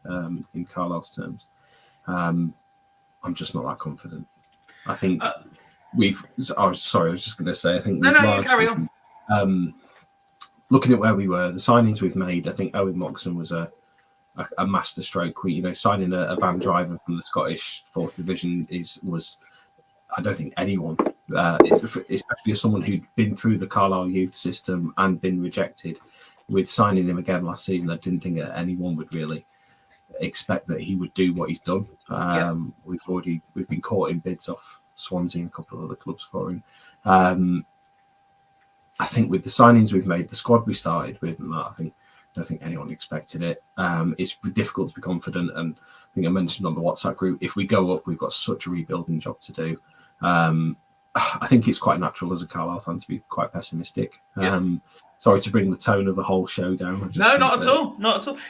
Carlisle's terms. I'm just not that confident. I think I was just going to say, I think no, you carry on. Looking at where we were, the signings we've made, I think Owen Moxon was a masterstroke. Signing a van driver from the Scottish 4th Division was I don't think anyone, especially as someone who'd been through the Carlisle youth system and been rejected, with signing him again last season, I didn't think that anyone would really expect that he would do what he's done. We've been caught in bids off Swansea and a couple of other clubs for him. I think with the signings we've made, the squad we started with, and that, I don't think anyone expected it. It's difficult to be confident, and I think I mentioned on the WhatsApp group, if we go up, we've got such a rebuilding job to do. I think it's quite natural as a Carlisle fan to be quite pessimistic. Sorry to bring the tone of the whole show down. No, not at all.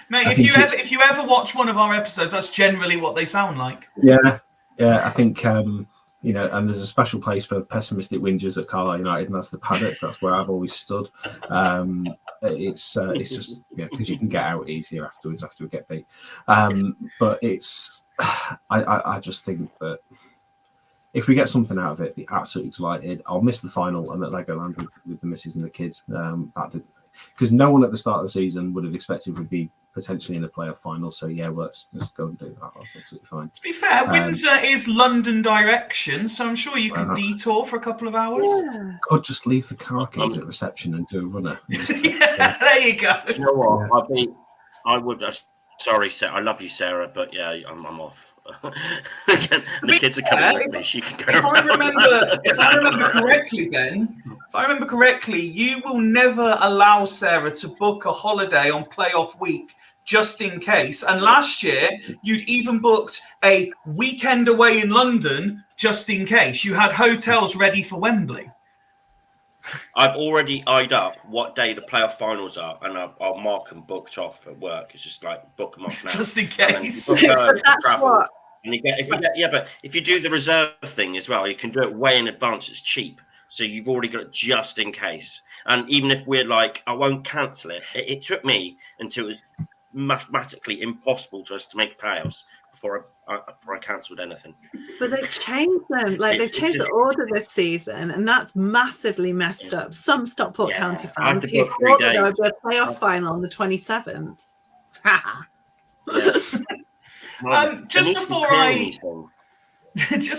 Mate, if you ever watch one of our episodes, that's generally what they sound like. Yeah, I think and there's a special place for pessimistic whingers at Carlisle United, and that's the paddock. That's where I've always stood. It's just because you can get out easier afterwards after we get beat. But it's I just think that if we get something out of it, be absolutely delighted. I'll miss the final. I'm at Legoland with the missus and the kids. Because no one at the start of the season would have expected we'd be potentially in a playoff final. So let's just go and do that. That's absolutely fine. To be fair, Windsor is London direction, so I'm sure you could detour for a couple of hours. Yeah. Could just leave the car keys at reception and do a runner. There you go. You know what? I would. Sorry, Sarah. I love you, Sarah, but I'm off. The kids are coming with me. She can go if I remember correctly, Ben, you will never allow Sarah to book a holiday on playoff week just in case. And last year, you'd even booked a weekend away in London just in case. You had hotels ready for Wembley. I've already eyed up what day the playoff finals are, and I'll mark them booked off at work. It's just like book them off now, just in case. Travel. And if you do the reserve thing as well, you can do it way in advance. It's cheap, so you've already got it just in case. And even if we're like, I won't cancel it. It took me until it was mathematically impossible to us to make playoffs before I cancelled anything. But they've changed them. They've changed the order this season, and that's massively messed up some Stockport County fans who thought that there would be a playoff final on the 27th. Just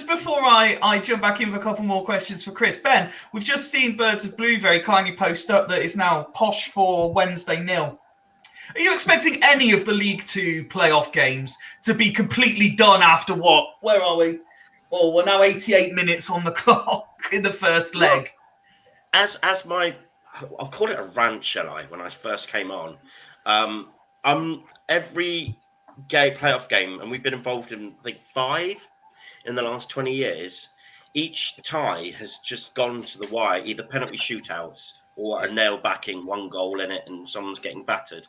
before I jump back in with a couple more questions for Chris. Ben, we've just seen Birds of Blue very kindly post up that it's now posh for Wednesday nil. Are you expecting any of the League Two playoff games to be completely done after what? Where are we? Oh, we're now 88 minutes on the clock in the first leg. As I'll call it a rant, shall I? When I first came on, every playoff game, and we've been involved in I think 5 in the last 20 years. Each tie has just gone to the wire, either penalty shootouts or a nail backing, 1 goal in it, and someone's getting battered.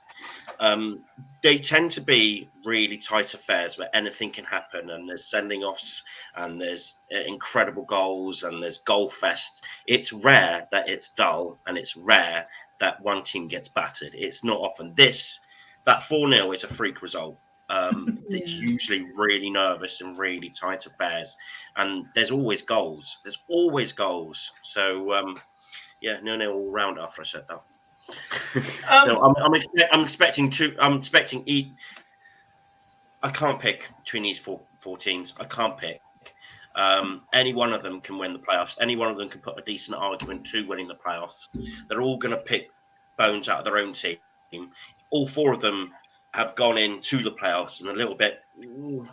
They tend to be really tight affairs where anything can happen, and there's sending offs, and there's incredible goals, and there's goal fests. It's rare that it's dull, and it's rare that one team gets battered. It's not often. That 4-0 is a freak result. It's usually really nervous and really tight affairs, and there's always goals. So 0-0 all round after I said that. I'm expecting I can't pick between these four teams. I can't pick. Any one of them can win the playoffs. Any one of them can put a decent argument to winning the playoffs. They're all going to pick bones out of their own team. All 4 of them have gone into the playoffs in a little bit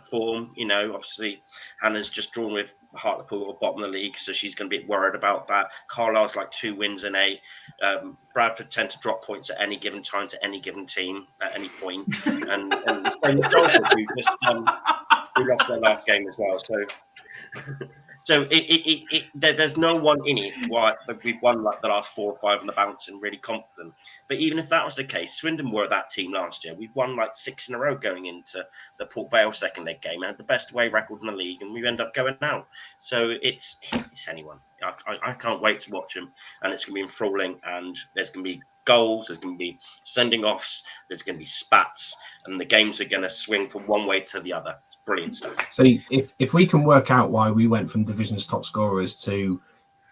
form. Obviously Hannah's just drawn with Hartlepool at bottom of the league, so she's going to be worried about that. Carlisle's like 2 wins and 8. Bradford tend to drop points at any given time to any given team at any point. and the same with Salford, who lost their last game as well. So there's no one in it why we've won like the last 4 or 5 on the bounce and really confident. But even if that was the case, Swindon were that team last year. We've won like 6 in a row going into the Port Vale second leg game, and had the best away record in the league, and we end up going out. So it's anyone. I can't wait to watch them, and it's going to be enthralling, and there's going to be goals, there's going to be sending offs, there's going to be spats, and the games are going to swing from one way to the other. It's brilliant stuff. So if we can work out why we went from division's top scorers to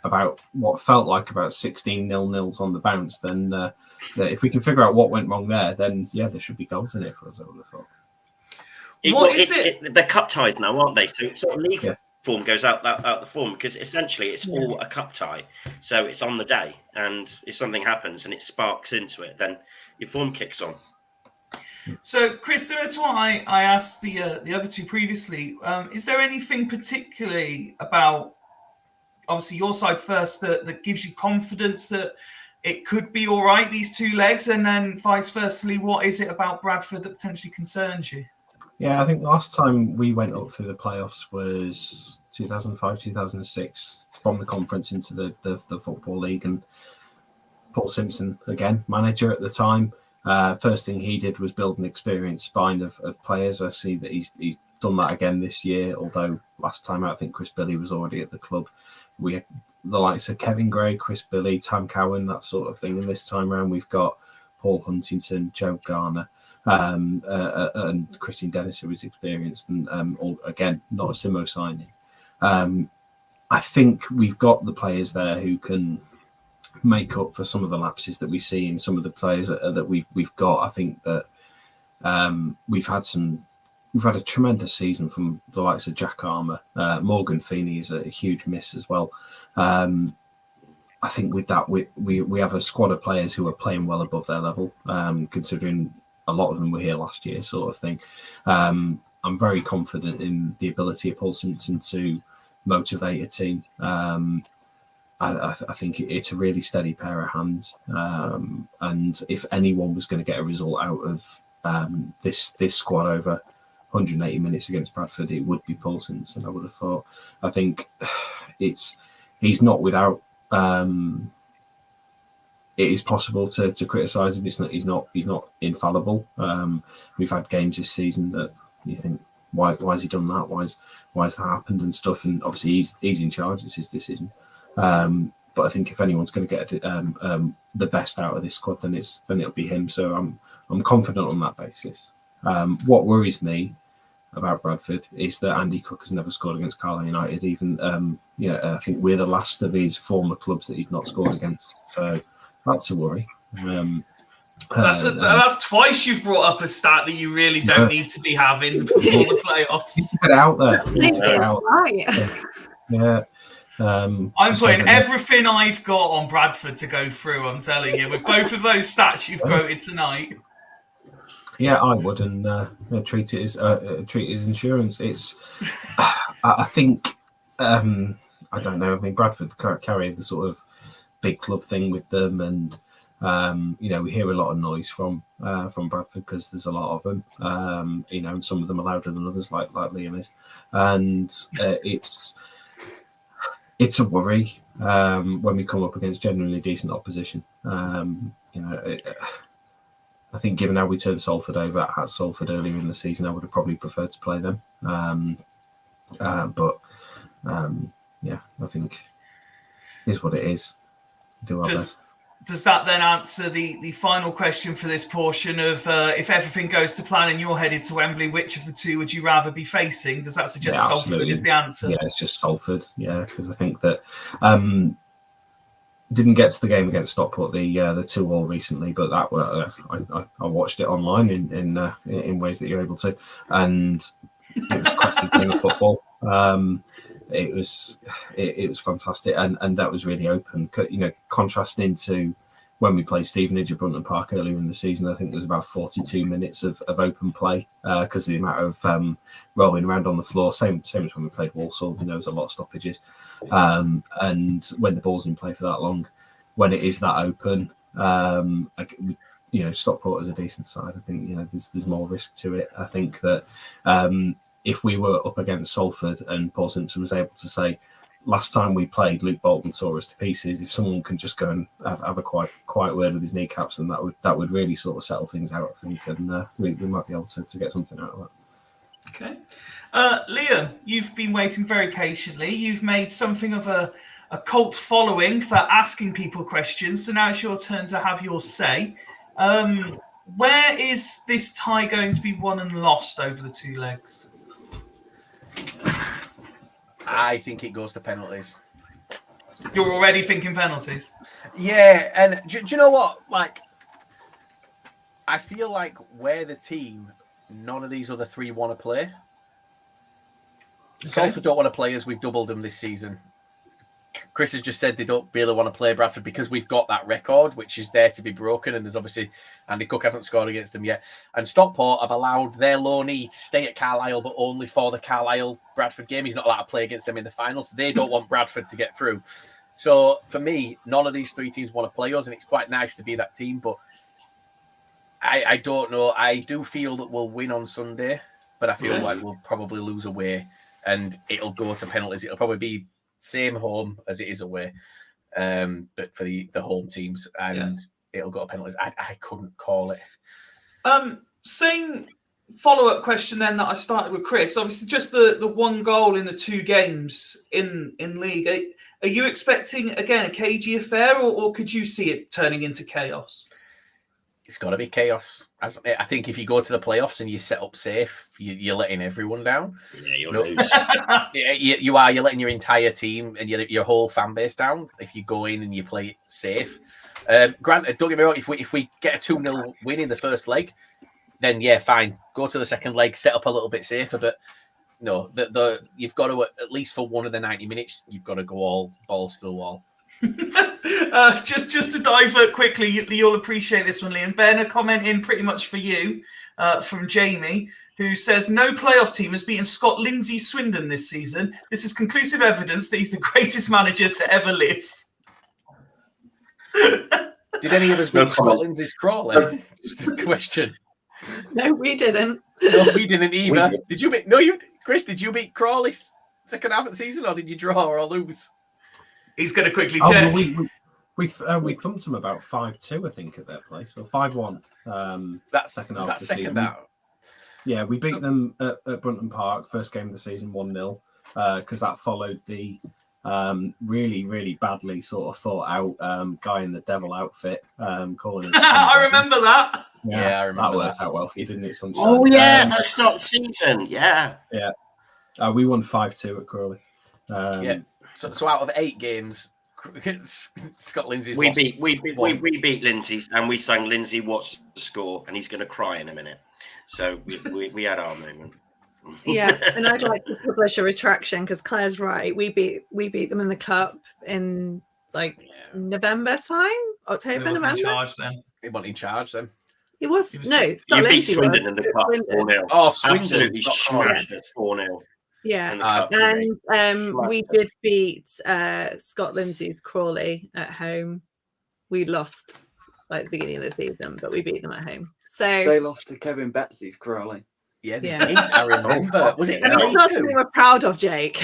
about what felt like about 16 0-0s on the bounce, then if we can figure out what went wrong there, then yeah, there should be goals in it for us, I would have thought. They're cup ties now, aren't they? So sort of league form goes out the form, because essentially it's all a cup tie. So it's on the day, and if something happens and it sparks into it, then your form kicks on. So, Chris, similar to what I asked the other two previously, is there anything particularly about, obviously your side first, that gives you confidence that it could be all right, these 2 legs, and then vice versa, what is it about Bradford that potentially concerns you? Yeah, I think the last time we went up through the playoffs was 2005, 2006, from the conference into the Football League, and Paul Simpson, again, manager at the time. First thing he did was build an experienced spine of players. I see that he's done that again this year, although last time out I think Chris Billy was already at the club. We had the likes of Kevin Gray, Chris Billy, Tam Cowan, that sort of thing. And this time around we've got Paul Huntington, Joe Garner, and Christian Dennis, who was experienced, and all, again, not a Simo signing. I think we've got the players there who can make up for some of the lapses that we see in some of the players that we've got. I think that we've had a tremendous season from the likes of Jack Armour. Morgan Feeney is a huge miss as well. I think with that we have a squad of players who are playing well above their level, considering a lot of them were here last year, sort of thing. I'm very confident in the ability of Paul Simpson to motivate a team. I think it's a really steady pair of hands. And if anyone was going to get a result out of this squad over 180 minutes against Bradford, it would be Paul Simpson, I would have thought. I think he's not without. It is possible to criticise him. He's not infallible. We've had games this season that you think, why has he done that? Why has that happened and stuff? And obviously he's in charge. It's his decision. But I think if anyone's going to get the best out of this squad, then it'll be him. So I'm confident on that basis. What worries me about Bradford is that Andy Cook has never scored against Carlisle United. Even I think we're the last of his former clubs that he's not scored against. So that's a worry. That's twice you've brought up a stat that you really don't need to be having before the playoffs. Get out there. Yeah. I'm putting everything I've got on Bradford to go through, I'm telling you, with both of those stats you've quoted tonight. Yeah, I would, and treat it as insurance. It's, I think, I don't know. I mean, Bradford carry the sort of big club thing with them, and we hear a lot of noise from Bradford because there's a lot of them. And some of them are louder than others, like Liam is, and it's a worry when we come up against genuinely decent opposition. I think given how we turned Salford over at Salford earlier in the season, I would have probably preferred to play them. I think it is what it is. Do our best. Does that then answer the final question for this portion of if everything goes to plan and you're headed to Wembley, which of the two would you rather be facing? Does that suggest Salford is the answer? Yeah, it's just Salford. Yeah, because I think that didn't get to the game against Stockport, the 2-2 recently, but that I watched it online in ways that you're able to, and it was cracking game of football. It was fantastic, and that was really open. Contrasting to when we played Stevenage at Brunton Park earlier in the season, I think there was about 42 minutes of open play because of the amount of rolling around on the floor. Same as when we played Walsall. There was a lot of stoppages, and when the ball's in play for that long, when it is that open, Stockport is a decent side. I think there's more risk to it. I think that if we were up against Salford and Paul Simpson was able to say, last time we played, Luke Bolton tore us to pieces. If someone can just go and have a quiet word with his kneecaps, and that would really sort of settle things out, I think, and we might be able to get something out of that. Okay. Liam, you've been waiting very patiently. You've made something of a cult following for asking people questions, so now it's your turn to have your say. Where is this tie going to be won and lost over the two legs? I think it goes to penalties. You're already thinking penalties? Yeah, and do you know what? Like, I feel like we're the team none of these other three want to play. Okay. Salford don't want to play us. We've doubled them this season. Chris has just said they don't really want to play Bradford because we've got that record, which is there to be broken. And there's obviously Andy Cook hasn't scored against them yet. And Stockport have allowed their loanee to stay at Carlisle, but only for the Carlisle-Bradford game. He's not allowed to play against them in the finals. They don't want Bradford to get through. So for me, none of these three teams want to play us, and it's quite nice to be that team. But I don't know. I do feel that we'll win on Sunday, but I feel like we'll probably lose away, and it'll go to penalties. It'll probably be same home as it is away, but for the home teams, and it'll go to penalties. I couldn't call it. Same follow-up question then that I started with Chris. Obviously, just the one goal in the two games in league. Are you expecting, again, a cagey affair, or could you see it turning into chaos? It's got to be chaos. I think if you go to the playoffs and you set up safe, you're letting everyone down. Yeah, you'll lose. You are. You're letting your entire team and your whole fan base down if you go in and you play it safe. Granted, don't get me wrong, if we get a 2-0 win in the first leg, then yeah, fine. Go to the second leg, set up a little bit safer. But no, you've got to, at least for one of the 90 minutes, you've got to go all balls to the wall. Just to divert quickly, you'll appreciate this one, Liam. Ben, a comment in pretty much for you from Jamie, who says, no playoff team has beaten Scott Lindsay Swindon this season. This is conclusive evidence that he's the greatest manager to ever live. Did any of us beat Scott Lindsay's Crawley? Just a question. No, we didn't. No, we didn't either. Did you beat? No, Chris. Did you beat Crawley's second half of the season, or did you draw or lose? He's going to quickly check. Well, we thumped them about 5-2, I think, at their place, or 5-1. That second half half of the the season. We beat them at Brunton Park, first game of the season, 1-0, because that followed the really, really badly sort of thought out guy in the devil outfit calling it. I remember that. Yeah, I remember that worked out well for you, didn't it, Sunshine? Oh yeah, that start the season. Yeah. We won 5-2 at Crawley. So out of 8 games, Scott Lindsay's We lost beat one. we beat Lindsay's, and we sang Lindsay What's the Score, and he's going to cry in a minute. So we had our moment. Yeah, and I'd like to publish a retraction because Claire's right. We beat them in the cup in November time, October, November. In charge then. He wasn't in charge then. He was He was- no. You Scott beat Lindsay Swindon was. in the cup 4-0. Oh, Swindon. Absolutely smashed us 4-0 Yeah, in the cup. and we did beat Scott Lindsay's Crawley at home. We lost at the beginning of the season, but we beat them at home. So They lost to Kevin Betsy's Crawley. Yeah, Yeah. I remember. Was it? I mean, it's not something we're proud of, Jake.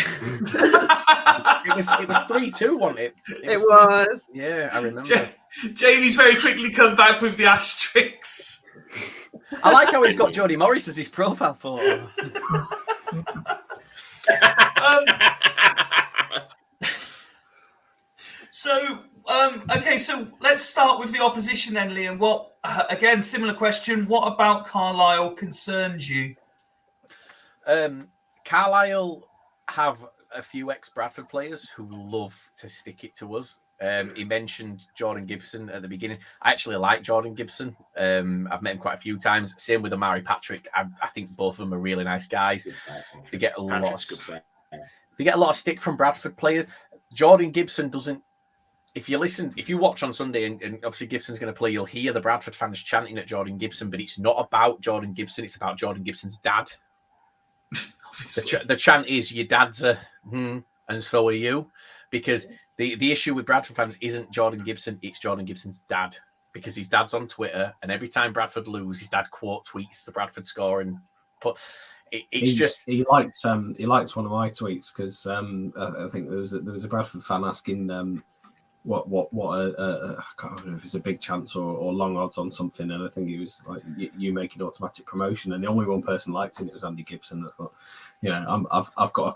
It was 3-2, wasn't it? It was. Yeah, I remember. Jamie's very quickly come back with the asterisks. I like how he's got Jodie Morris as his profile photo. Okay, so let's start with the opposition then, Liam. What, again, similar question. What about Carlisle concerns you? Carlisle have a few ex-Bradford players who love to stick it to us. He mentioned Jordan Gibson at the beginning. I actually like Jordan Gibson. I've met him quite a few times. Same with Amari Patrick. I think both of them are really nice guys. They get a lot of stick from Bradford players. Jordan Gibson doesn't. If you watch on Sunday, and obviously Gibson's going to play, you'll hear the Bradford fans chanting at Jordan Gibson, but it's not about Jordan Gibson. It's about Jordan Gibson's dad. The chant is, your dad's a and so are you. Because the issue with Bradford fans isn't Jordan Gibson, it's Jordan Gibson's dad. Because his dad's on Twitter, and every time Bradford lose, his dad quote tweets the Bradford score and But it's just he liked one of my tweets because I think there was a Bradford fan asking what I can't remember if it was a big chance or long odds on something, and I think it was like you making automatic promotion, and the only one person liked it was Andy Gibson. I thought, you know, I've got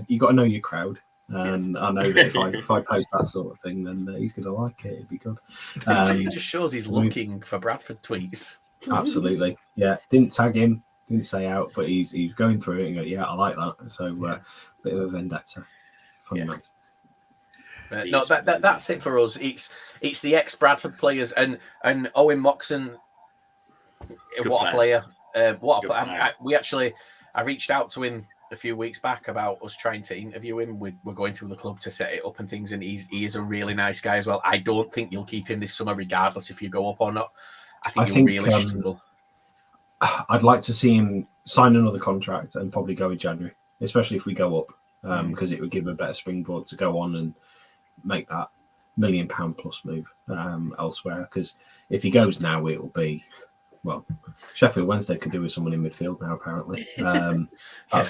you got to know your crowd. And I know that if I post that sort of thing, then he's going to like it. It'd be good. It just shows he's looking for Bradford tweets. Absolutely, yeah. Didn't tag him, didn't say out, but he's going through it and go, yeah, I like that. So bit of a vendetta. Funny man. No, that's it for us. It's the ex-Bradford players and Owen Moxon. What a player! I reached out to him a few weeks back about us trying to interview him. We're going through the club to set it up and things, and he is a really nice guy as well. I don't think you'll keep him this summer, regardless if you go up or not. I think you'll really struggle. I'd like to see him sign another contract and probably go in January, especially if we go up, because it would give him a better springboard to go on and make that £1 million plus move elsewhere. Because if he goes now, it will be. Well, Sheffield Wednesday could do with someone in midfield now, apparently. For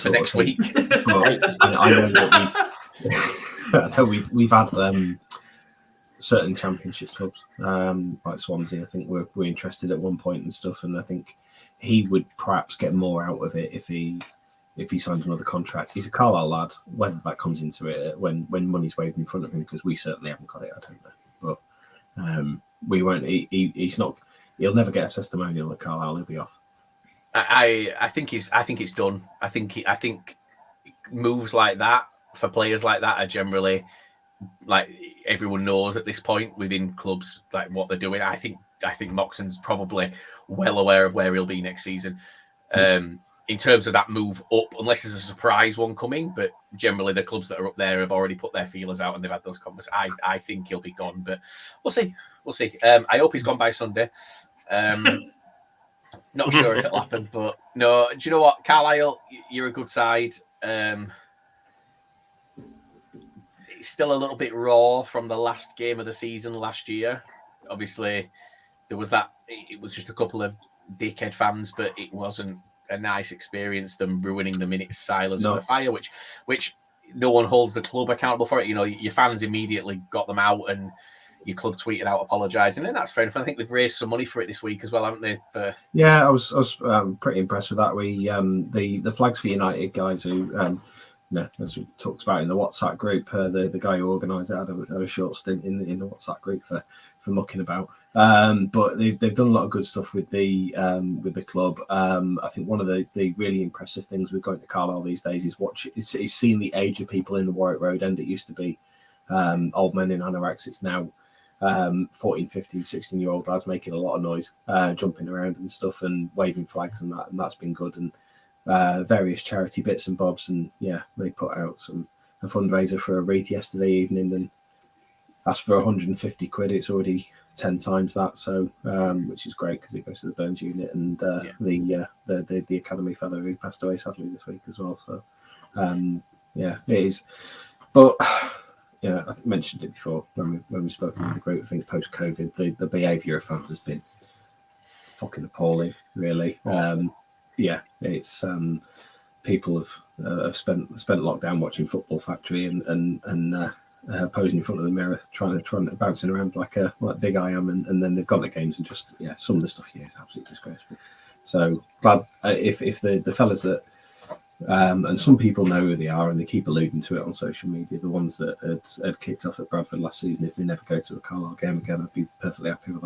next week. But I know that we've had certain championship clubs, like Swansea. I think we're interested at one point and stuff, and I think he would perhaps get more out of it if he signed another contract. He's a Carlisle lad. Whether that comes into it when money's waved in front of him, because we certainly haven't got it, I don't know. But we won't. He's not. He'll never get a testimonial at Carlisle. He'll be off. I think it's done. I think moves like that for players like that are generally, like, everyone knows at this point within clubs like what they're doing. I think Moxon's probably well aware of where he'll be next season. In terms of that move up, unless there's a surprise one coming, but generally the clubs that are up there have already put their feelers out and they've had those conversations. I think he'll be gone, but we'll see. I hope he's gone by Sunday. Not sure if it'll happen, but no. Do you know what, Carlisle? You're a good side. It's still a little bit raw from the last game of the season last year. Obviously, there was that. It was just a couple of dickhead fans, but it wasn't a nice experience. Them ruining the minute's silence for the Fire, which no one holds the club accountable for it. You know, your fans immediately got them out and. Your club tweeted out apologising, and that's fair enough. I think they've raised some money for it this week as well, haven't they? Yeah, I was pretty impressed with that. We the Flags for United guys who as we talked about in the WhatsApp group, the guy who organised it had a short stint in the WhatsApp group for mucking about. But they've done a lot of good stuff with the club. I think one of the really impressive things with going to Carlisle these days is seeing the age of people in the Warwick Road end. It used to be old men in anoraks. It's now 14, 15, 16-year-old lads making a lot of noise, jumping around and stuff and waving flags and that's been good. And various charity bits and bobs, and they put out a fundraiser for a wreath yesterday evening and asked for 150 quid. It's already 10 times that, so which is great because it goes to the Burns unit and the academy fellow who passed away sadly this week as well. So it is, but. Yeah, I mentioned it before when we spoke about the group. I think post-COVID, the behaviour of fans has been fucking appalling, really. It's people have spent lockdown watching Football Factory and posing in front of the mirror, trying to bouncing around like big I am, and then they've gone to games and just some of the stuff is absolutely disgraceful. So glad if the fellas that. And some people know who they are and they keep alluding to it on social media. The ones that had kicked off at Bradford last season, if they never go to a Carlisle game again, I'd be perfectly happy with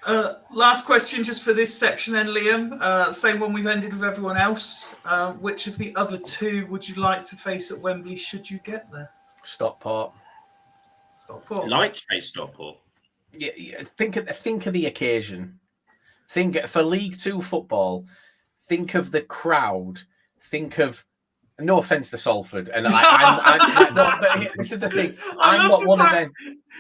that. Last question just for this section then, Liam. Same one we've ended with everyone else. Which of the other two would you like to face at Wembley should you get there? Stockport. Like to face Stockport. Yeah. Think of the occasion. Think for League Two football. Think of the crowd. Think of no offense to Salford, and I'm not, but this is the thing. I'm not one of them.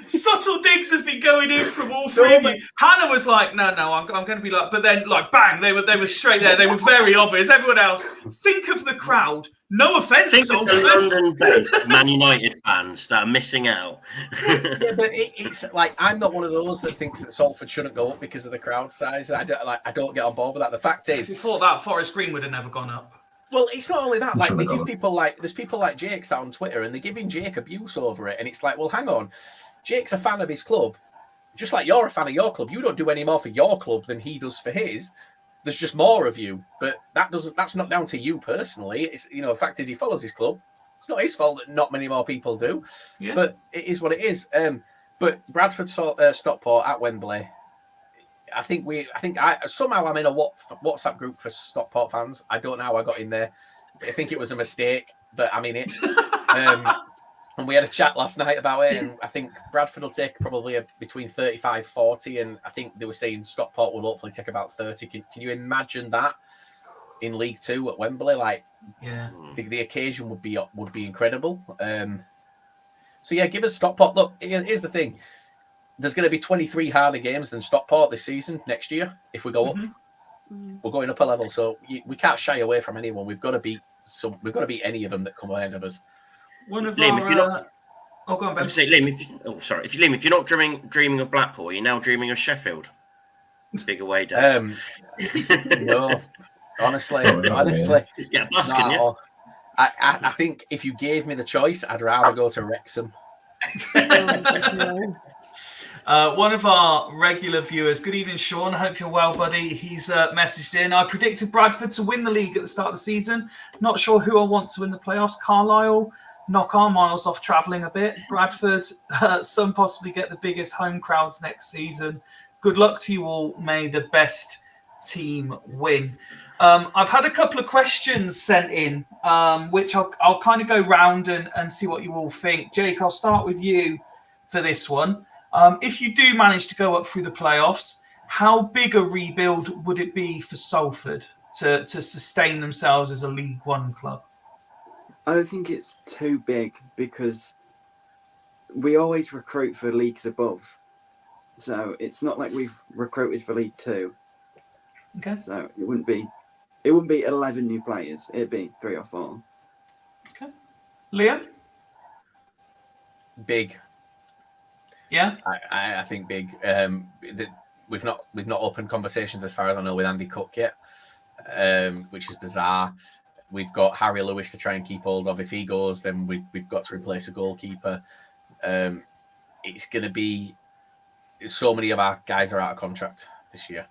Subtle digs have been going in from all three of you. Hannah was like, no, I'm going to be like, but then like bang, they were straight there. They were very obvious. Everyone else, think of the crowd. No offense, Think of the Salford. London-based Man United fans that are missing out. Yeah, but it's like I'm not one of those that thinks that Salford shouldn't go up because of the crowd size. I don't get on board with that. The fact is, If you thought that, Forest Green would have never gone up. well, it's not only that. Like they give Sure. people there's people like Jake sat on Twitter and they're giving Jake abuse over it, and it's like, well, hang on, Jake's a fan of his club, just like you're a fan of your club. You don't do any more for your club than he does for his. There's just more of you, but that's not down to you personally. It's the fact is he follows his club. It's not his fault that not many more people do, Yeah. but it is what it is. But Bradford Stockport at Wembley. I think somehow I'm in a WhatsApp group for Stockport fans. I don't know how I got in there. I think it was a mistake, but I'm in it. And we had a chat last night about it, and I think Bradford will take probably between 35-40, and I think they were saying Stockport will hopefully take about 30. Can you imagine that in League Two at Wembley? Like, Yeah. the occasion would be incredible. So yeah, give us Stockport. Look, here's the thing. There's going to be 23 harder games than Stockport this season next year if we go up. We're going up a level, so we can't shy away from anyone. We've got to beat any of them that come ahead of us. One of Liam, our. if you're not, Oh, go on, Ben. I'd say, Liam, if you're not dreaming of Blackpool, you're now dreaming of Sheffield. Big away day. No, honestly, Yeah, busking, yeah. I think if you gave me the choice, I'd rather go to Wrexham. One of our regular viewers, good evening, Sean. I hope you're well, buddy. He's messaged in. I predicted Bradford to win the league at the start of the season. Not sure who I want to win the playoffs. Carlisle knock our miles off travelling a bit. Bradford, some possibly get the biggest home crowds next season. Good luck to you all. May the best team win. I've had a couple of questions sent in, which I'll kind of go round and see what you all think. Jake, I'll start with you for this one. If you do manage to go up through the playoffs, how big a rebuild would it be for Salford to sustain themselves as a League One club? I don't think it's too big because we always recruit for leagues above. So it's not like we've recruited for League Two. Okay. So it wouldn't be 11 new players. It'd be 3 or 4. Okay. Liam? Big. Yeah. I think big. We've not opened conversations as far as I know with Andy Cook yet, which is bizarre. We've got Harry Lewis to try and keep hold of. If he goes, then we've got to replace a goalkeeper. It's going to be so many of our guys are out of contract this year,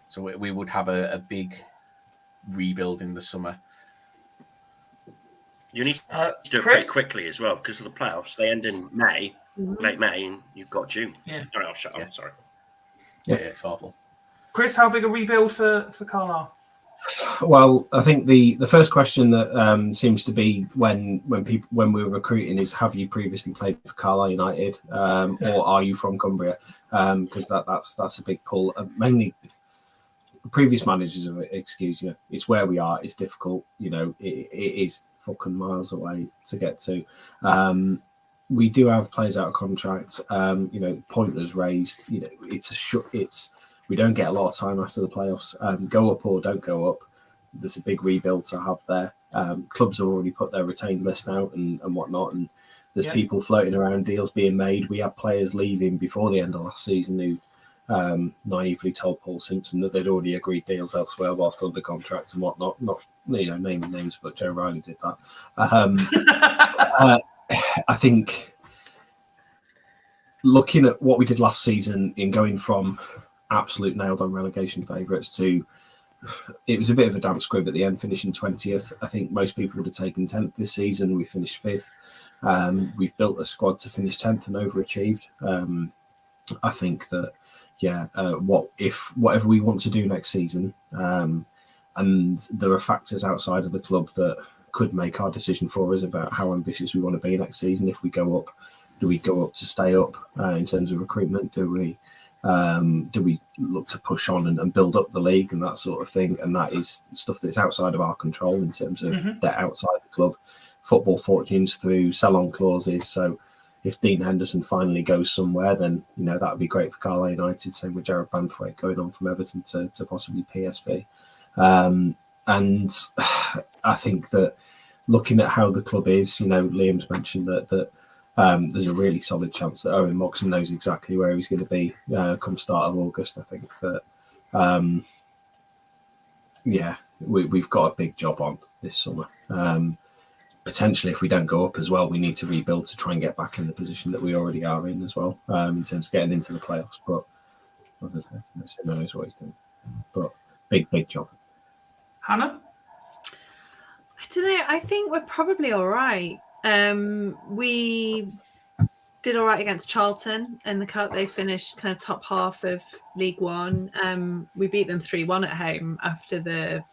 so we would have a big rebuild in the summer. You need to do it pretty quickly as well because of the playoffs. They end in May, late May, and you've got June. Yeah. No, I'll shut up. Sorry. Yeah, it's awful. Chris, how big a rebuild for Carlisle? Well, I think the first question that seems to be when we were recruiting is, have you previously played for Carlisle United, or are you from Cumbria? Because that's a big pull. Mainly, previous managers have excused. It's where we are. It's difficult. it is fucking miles away to get to. We do have players out of contract. Pointers raised. We don't get a lot of time after the playoffs. Go up or don't go up. There's a big rebuild to have there. Clubs have already put their retained list out and whatnot. And there's people floating around, deals being made. We had players leaving before the end of last season who naively told Paul Simpson that they'd already agreed deals elsewhere whilst under contract and whatnot. Not naming names, but Joe Riley did that. I think looking at what we did last season in going from absolute nailed on relegation favourites to, it was a bit of a damp squib at the end, finishing 20th. I think most people would have taken 10th this season. We finished 5th. We've built a squad to finish 10th and overachieved. I think that, whatever we want to do next season, and there are factors outside of the club that could make our decision for us about how ambitious we want to be next season. If we go up, do we go up to stay up in terms of recruitment? Do we Do we look to push on and build up the league and that sort of thing? And that is stuff that's outside of our control in terms of debt outside the club, football fortunes through sell-on clauses. So if Dean Henderson finally goes somewhere, then that would be great for Carlisle United. Same with Jared Banthwaite going on from Everton to possibly PSV. And I think that looking at how the club is, Liam's mentioned that there's a really solid chance that Owen Moxon knows exactly where he's going to be come start of August. I think that, we've got a big job on this summer. Potentially, if we don't go up as well, we need to rebuild to try and get back in the position that we already are in as well, in terms of getting into the playoffs. But as I say, no knows what he's doing. But big job. Hannah? I don't know. I think we're probably all right. We did all right against Charlton in the cup. They finished kind of top half of League One. We beat them 3-1 at home after the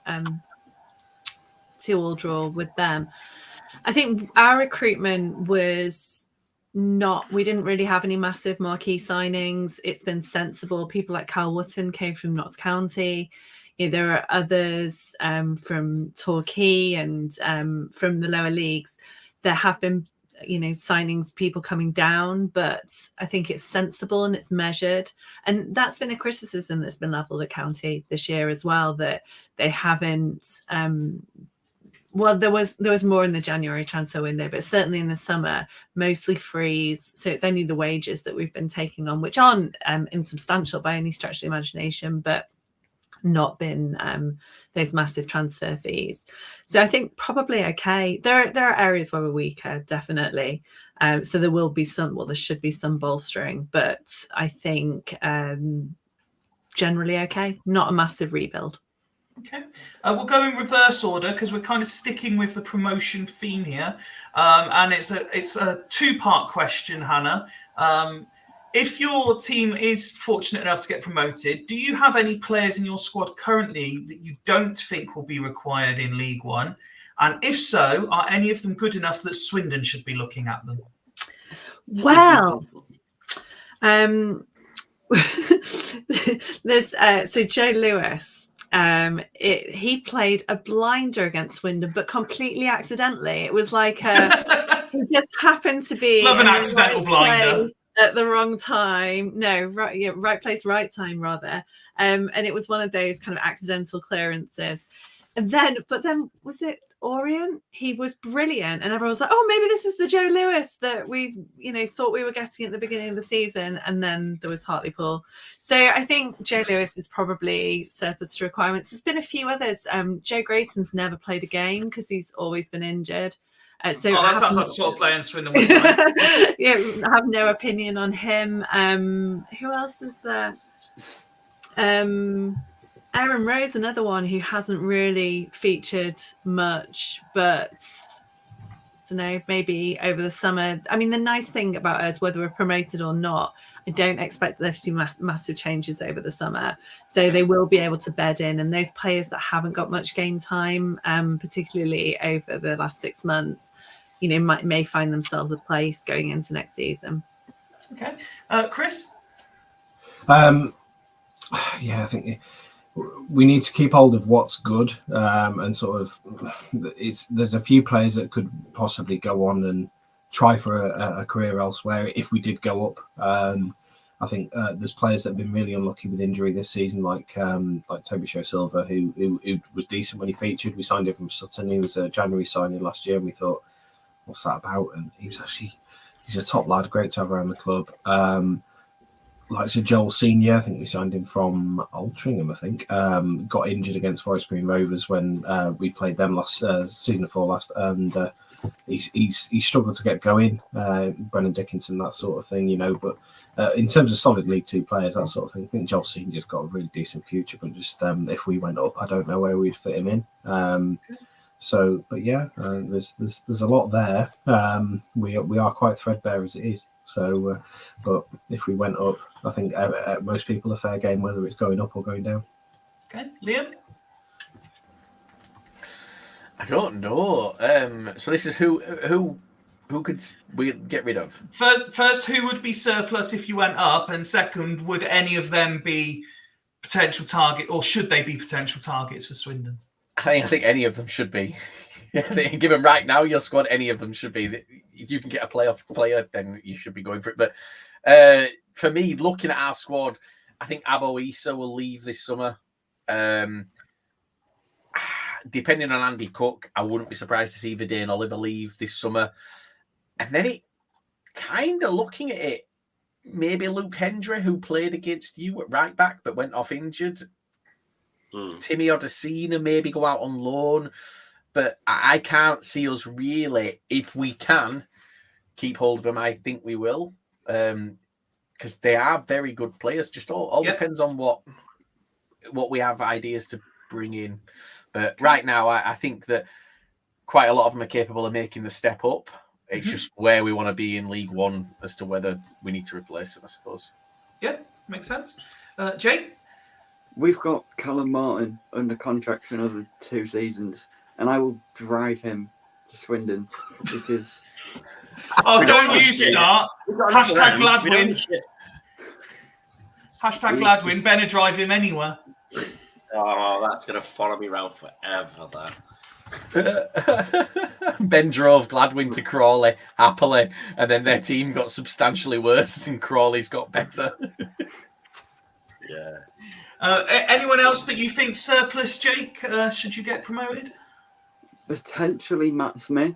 2-2 draw with them. I think our recruitment was we didn't really have any massive marquee signings. It's been sensible. People like Carl Wootton came from Notts County. There are others from Torquay and from the lower leagues. There have been, signings, people coming down, but I think it's sensible and it's measured. And that's been a criticism that's been levelled at County this year as well, that they haven't. There was more in the January transfer window, but certainly in the summer, mostly frees. So it's only the wages that we've been taking on, which aren't insubstantial by any stretch of the imagination, but not been those massive transfer fees. So I think probably okay. There are areas where we're weaker, definitely. So there will be there should be some bolstering, but I think generally okay. Not a massive rebuild. Okay, we'll go in reverse order because we're kind of sticking with the promotion theme here, and it's a two-part question, Hannah. If your team is fortunate enough to get promoted, do you have any players in your squad currently that you don't think will be required in League One? And if so, are any of them good enough that Swindon should be looking at them? Well, there's so Joe Lewis. He played a blinder against Swindon, but completely accidentally. It was like he just happened to be Love an accidental blinder at the wrong time. No, right place, right time, rather. And it was one of those kind of accidental clearances. But then was it Orient? He was brilliant, and everyone was like, "Oh, maybe this is the Joe Lewis that we, thought we were getting at the beginning of the season." And then there was Hartlepool. So I think Joe Lewis is probably surplus to requirements. There's been a few others. Joe Grayson's never played a game because he's always been injured. That sounds like the sort of player in Swindon. Yeah, I have no opinion on him. Who else is there? Aaron Rose, another one who hasn't really featured much, but I don't know, maybe over the summer. I mean, the nice thing about us, whether we're promoted or not, I don't expect there to see massive changes over the summer. So they will be able to bed in. And those players that haven't got much game time, particularly over the last 6 months, may find themselves a place going into next season. Okay. Chris? I think we need to keep hold of what's good, and sort of there's a few players that could possibly go on and try for a career elsewhere if we did go up. I think there's players that have been really unlucky with injury this season, like Toby Silva, who was decent when he featured. We signed him from Sutton. He was a January signing last year, and we thought, what's that about? And he's a top lad, great to have around the club. Like Sir Joel Senior, I think we signed him from Altrincham, I think. Got injured against Forest Green Rovers when we played them last season before last, and he's struggled to get going. Brennan Dickinson, that sort of thing, But in terms of solid League Two players, that sort of thing, I think Joel Senior's got a really decent future. But just if we went up, I don't know where we'd fit him in. There's a lot there. We are quite threadbare as it is. So, but if we went up, I think most people are fair game whether it's going up or going down. Okay, Liam? I don't know. So this is who Who could we get rid of? First, who would be surplus if you went up? And second, would any of them be potential target, or should they be potential targets for Swindon? I think any of them should be. Given right now your squad, any of them should be. If you can get a playoff player, then you should be going for it. But for me, looking at our squad, I think Abo Issa will leave this summer. Depending on Andy Cook, I wouldn't be surprised to see Vidane Oliver leave this summer. And then it kind of looking at it, maybe Luke Hendry, who played against you at right back but went off injured. Timmy Odesina maybe go out on loan. But I can't see us really, if we can keep hold of them, I think we will. Because they are very good players. Just all depends on what we have ideas to bring in. But right now, I think that quite a lot of them are capable of making the step up. It's just where we want to be in League One as to whether we need to replace them, I suppose. Yeah, makes sense. Jake? We've got Callum Martin under contract for another 2 seasons, and I will drive him to Swindon because... Oh, don't you start. Hashtag Gladwin. Hashtag Gladwin. Better drive him anywhere. Oh, that's going to follow me around forever, that. Ben drove Gladwin to Crawley happily, and then their team got substantially worse and Crawley's got better. Yeah. Anyone else that you think surplus, Jake, should you get promoted? Potentially Matt Smith.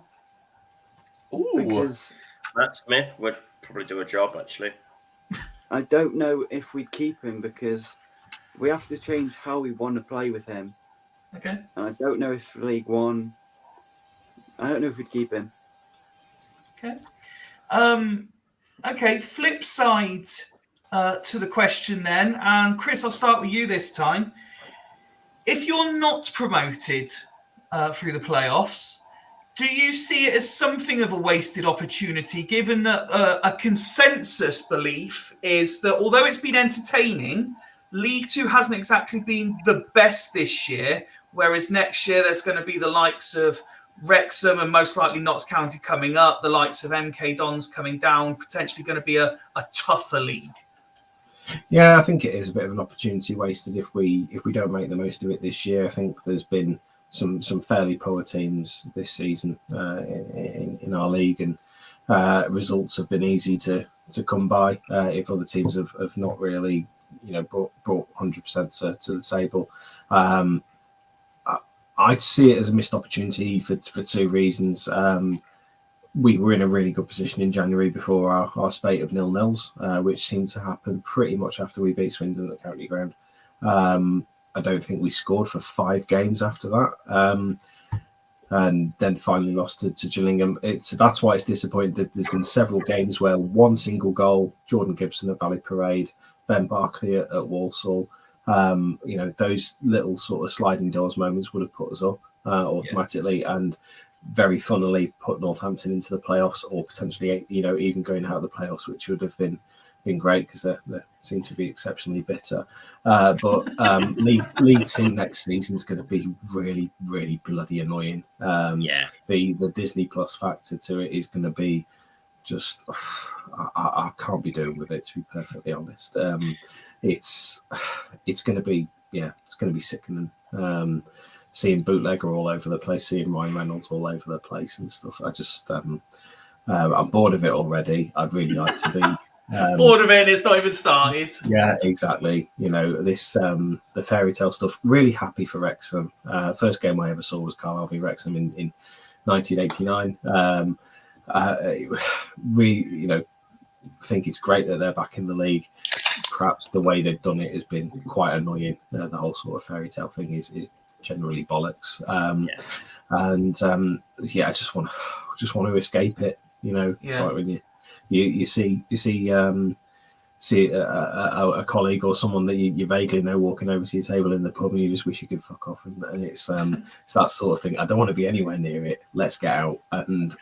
Ooh. Because Matt Smith would probably do a job, actually. I don't know if we'd keep him because we have to change how we want to play with him. Okay. And I don't know if League One... I don't know if we'd keep him. Okay. Okay, flip side to the question then. And Chris, I'll start with you this time. If you're not promoted through the playoffs, do you see it as something of a wasted opportunity, given that a consensus belief is that although it's been entertaining, League Two hasn't exactly been the best this year, whereas next year there's going to be the likes of Wrexham and most likely Notts County coming up, the likes of MK Dons coming down, potentially going to be a tougher league. Yeah, I think it is a bit of an opportunity wasted if we don't make the most of it this year. I think there's been some fairly poor teams this season in our league, and results have been easy to come by if other teams have not really brought 100% to the table. I'd see it as a missed opportunity for 2 reasons. We were in a really good position in January before our spate of 0-0s, which seemed to happen pretty much after we beat Swindon at the County Ground. I don't think we scored for 5 games after that, and then finally lost to Gillingham. That's why it's disappointing that there's been several games where one single goal, Jordan Gibson at Valley Parade, Ben Barkley at Walsall, those little sort of sliding doors moments would have put us up automatically, and very funnily put Northampton into the playoffs, or potentially even going out of the playoffs, which would have been great because they seem to be exceptionally bitter. But League Two next season is going to be really, really bloody annoying. The Disney Plus factor to it is going to be just I can't be doing with it, to be perfectly honest. It's going to be sickening. Seeing Bootlegger all over the place, seeing Ryan Reynolds all over the place and stuff. I just I'm bored of it already. I'd really like to be bored of it. It's not even started. Yeah, exactly. This the fairy tale stuff. Really happy for Wrexham. First game I ever saw was Carlisle v Wrexham in 1989. Really, think it's great that they're back in the league. Perhaps the way they've done it has been quite annoying. The whole sort of fairy tale thing is generally bollocks. I just want to escape it. It's like when you see a colleague or someone that you vaguely know walking over to your table in the pub, and you just wish you could fuck off. And it's that sort of thing. I don't want to be anywhere near it. Let's get out. And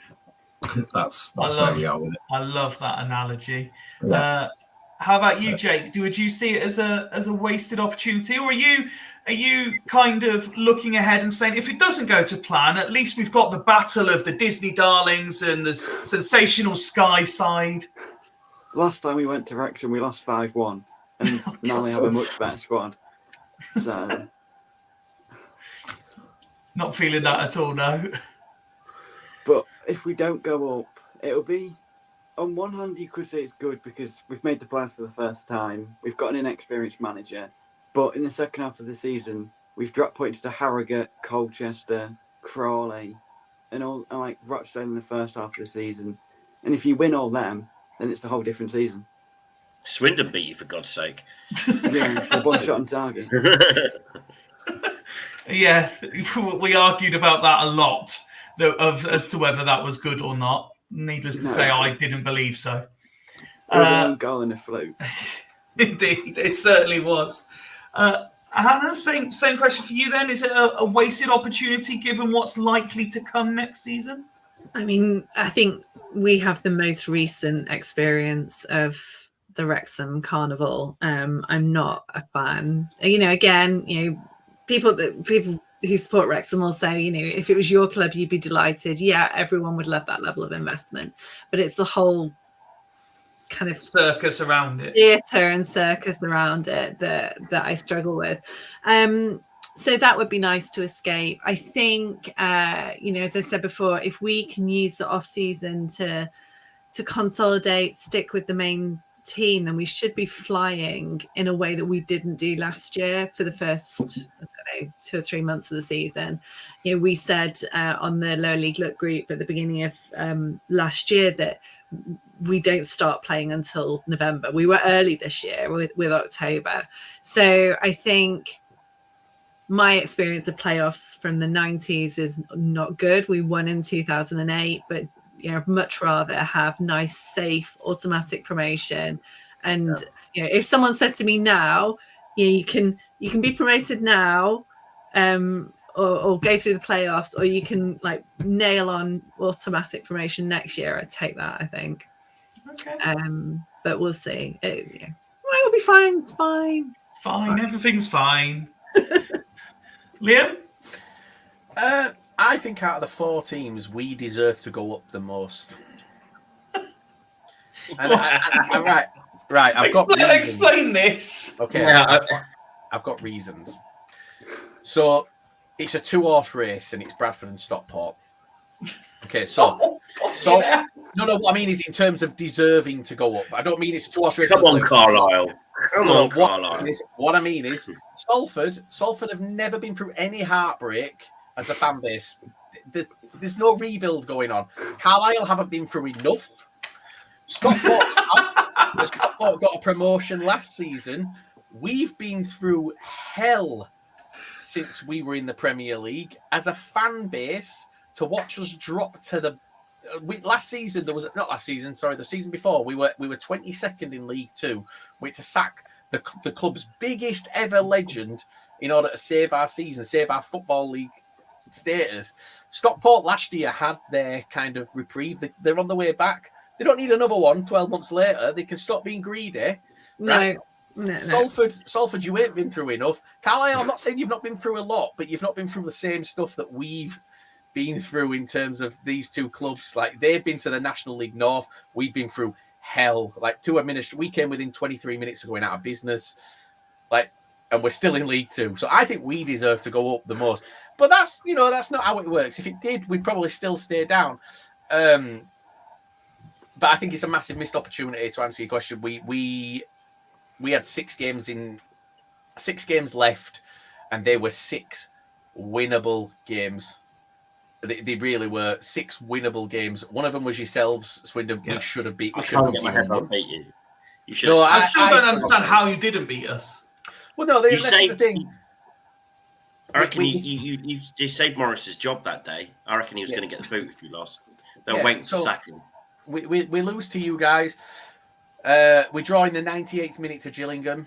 that's where we are with it. I love that analogy. Yeah. How about you, Jake? Would you see it as a wasted opportunity, or are you kind of looking ahead and saying, if it doesn't go to plan, at least we've got the battle of the Disney darlings and the sensational Sky side? Last time we went to Wrexham, we lost 5-1, and now they have a much better squad. So, not feeling that at all, no. but if we don't go up, it'll be. On one hand, you could say it's good because we've made the playoffs for the first time. We've got an inexperienced manager. But in the second half of the season, we've dropped points to Harrogate, Colchester, Crawley, and like Rochdale in the first half of the season. And if you win all them, then it's a whole different season. Swindon beat you, for God's sake. Yeah, it's one shot on target. Yes, we argued about that a lot, as to whether that was good or not. Needless to say, I didn't believe so. It was an own goal and a fluke. Indeed, it certainly was. Hannah, same question for you then. Is it a wasted opportunity given what's likely to come next season? I mean, I think we have the most recent experience of the Wrexham Carnival. I'm not a fan. Again, people who support Wrexham will say, if it was your club, you'd be delighted. Yeah, everyone would love that level of investment, but it's the whole kind of circus around it, theatre and circus around it that I struggle with. So that would be nice to escape. I think, as I said before, if we can use the off season to consolidate, stick with the main team, then we should be flying in a way that we didn't do last year for the first 2 or 3 months of the season. We said on the lower league look group at the beginning of last year that we don't start playing until November. We were early this year with October. So I think my experience of playoffs from the 90s is not good. We won in 2008, but much rather have nice, safe, automatic promotion. And if someone said to me now, you can be promoted now, or go through the playoffs, or you can nail on automatic promotion next year, I'd take that, I think. Okay. But we'll see. It will be fine. It's fine. It's fine. Everything's fine. Liam? I think out of the 4 teams, we deserve to go up the most. Right. Explain this. Okay. Yeah, I've got reasons. So it's a 2-horse race, and it's Bradford and Stockport. Okay, so no. What I mean is in terms of deserving to go up. I don't mean it's a 2-horse race. Come on, Carlisle. Come on, Carlisle. What I mean is Salford have never been through any heartbreak as a fan base. There's no rebuild going on. Carlisle haven't been through enough. Stockport got a promotion last season. We've been through hell since we were in the Premier League as a fan base. To watch us drop to the last season, the season before we were 22nd in League 2. We had to sack the club's biggest ever legend in order to save our season, save our Football League status. Stockport last year had their kind of reprieve. They're on the way back. They don't need another one 12 months later. They can stop being greedy. Right? No. Salford, you ain't been through enough. Carlisle, I'm not saying you've not been through a lot, but you've not been through the same stuff that we've been through in terms of these 2 clubs. They've been to the National League North. We've been through hell. We came within 23 minutes of going out of business. And we're still in League 2. So I think we deserve to go up the most. But that's not how it works. If it did, we'd probably still stay down. But I think it's a massive missed opportunity to answer your question. We had 6 games left, and they were 6 winnable games. They really were 6 winnable games. One of them was yourselves, Swindon. Yeah. We should have beat. I can't get my head on beat you. I still don't understand how you didn't beat us. Well, no, that's the thing. I reckon you saved Morris's job that day. I reckon he was going to get the boot if you lost. They'll wait to sack him. We lose to you guys. We draw in the 98th minute to Gillingham,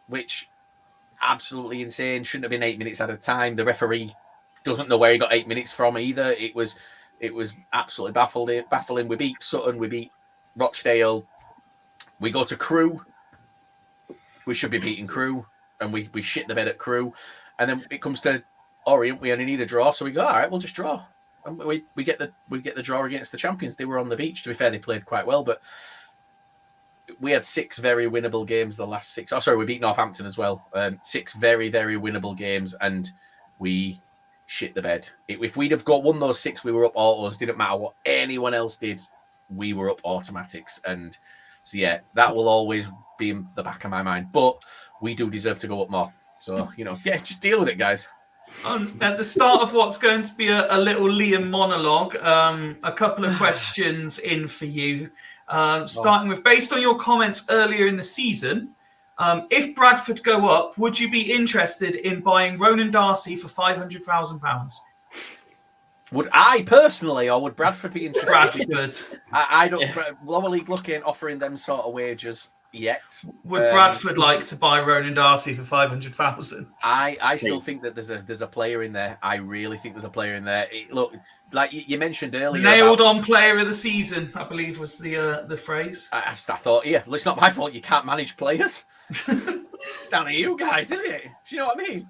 which absolutely insane. Shouldn't have been 8 minutes at a time. The referee doesn't know where he got 8 minutes from either. It was absolutely baffling. We beat Sutton. We beat Rochdale. We go to Crewe we should be beating Crewe, and we shit the bed at Crewe, and then it comes to Orient, we only need a draw, so we go, all right, we'll just draw, and we get the draw against the champions. They were on the beach. To be fair, they played quite well, but we had 6 very winnable games the last 6. Oh, sorry, we beat Northampton as well. 6 very, very winnable games, and we shit the bed. If we'd have won those 6, we were up autos. Didn't matter what anyone else did, we were up automatics. And so, yeah, that will always be in the back of my mind. But we do deserve to go up more. So, just deal with it, guys. At the start of what's going to be a little Liam monologue, a couple of questions in for you. Starting with, based on your comments earlier in the season, if Bradford go up, would you be interested in buying Ronan Darcy for £500,000? Would I personally, or would Bradford be interested? Bradford. I don't. Yeah. Lower league looking, offering them sort of wages yet. Would Bradford like to buy Ronan Darcy for £500,000? I still think that there's a player in there. I really think there's a player in there. Look, like you mentioned earlier, nailed on player of the season, I believe was the phrase. I thought, yeah, well, it's not my fault you can't manage players. Down to you guys, isn't it? Do you know what I mean?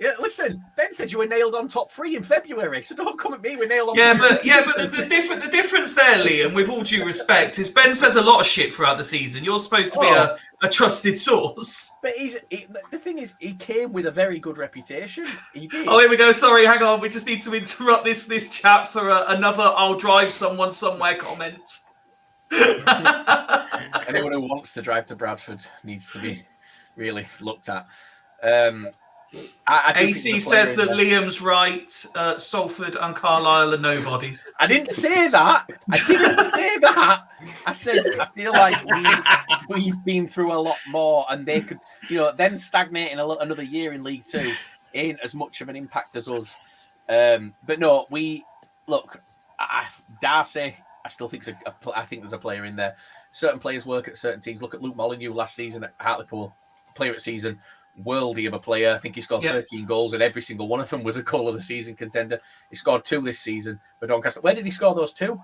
Yeah, listen, Ben said you were nailed on top 3 in February, so don't come at me with nailed on. But the difference there, Liam, with all due respect, is Ben says a lot of shit throughout the season. You're supposed to be a trusted source. But the thing is, he came with a very good reputation. He did. Oh, here we go. Sorry, hang on. We just need to interrupt this chat for another "I'll drive someone somewhere" comment. Anyone who wants to drive to Bradford needs to be really looked at. AC says that Liam's right. Salford and Carlisle are nobodies. I didn't say that. I said I feel like we've been through a lot more, and they could, them stagnating another year in League Two ain't as much of an impact as us. But no, Darcy. I still think I think there's a player in there. Certain players work at certain teams. Look at Luke Molyneux last season at Hartlepool, player at season. Worldy of a player. I think he scored 13 goals, and every single one of them was a goal of the season contender. He scored 2 this season for Doncaster. Where did he score those 2?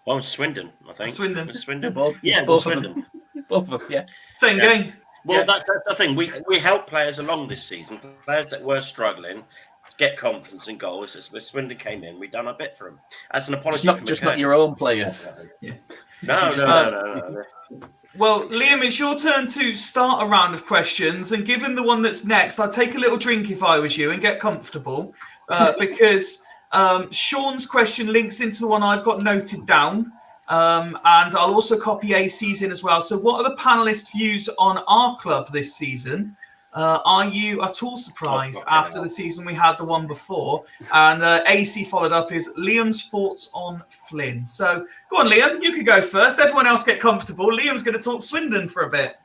Well, Swindon, I think. Swindon. Both Swindon. Both of them, yeah. Same game. Well, that's the thing. We help players along this season. Players that were struggling get confidence in goals. As Swindon came in, we done a bit for them. As an apology, not your own players. Yeah. No. Well, Liam, it's your turn to start a round of questions, and given the one that's next, I'd take a little drink if I was you and get comfortable, because Sean's question links into the one I've got noted down, and I'll also copy AC's in as well. So what are the panellists' views on our club this season? Are you at all surprised after the season we had the one before? And AC followed up is Liam's thoughts on Flynn. So go on, Liam, you could go first. Everyone else get comfortable. Liam's going to talk Swindon for a bit.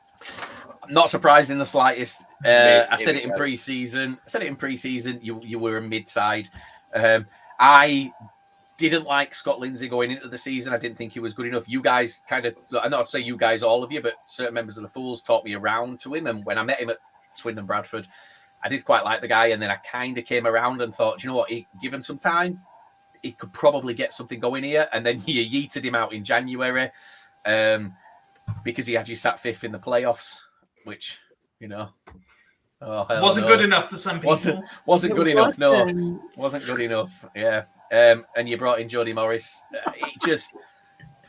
I'm not surprised in the slightest. I said it in pre-season. You were a mid-side. I didn't like Scott Lindsay going into the season. I didn't think he was good enough. You guys I'm not to say you guys, all of you, but certain members of the Fools taught me around to him. And when I met him at Swindon Bradford, I did quite like the guy, and then I kind of came around and thought, you know what, given some time, he could probably get something going here. And then you yeeted him out in January because he had you sat 5th in the playoffs, which wasn't good enough for some people. Wasn't good enough. No, wasn't good enough. Yeah, and you brought in Jody Morris.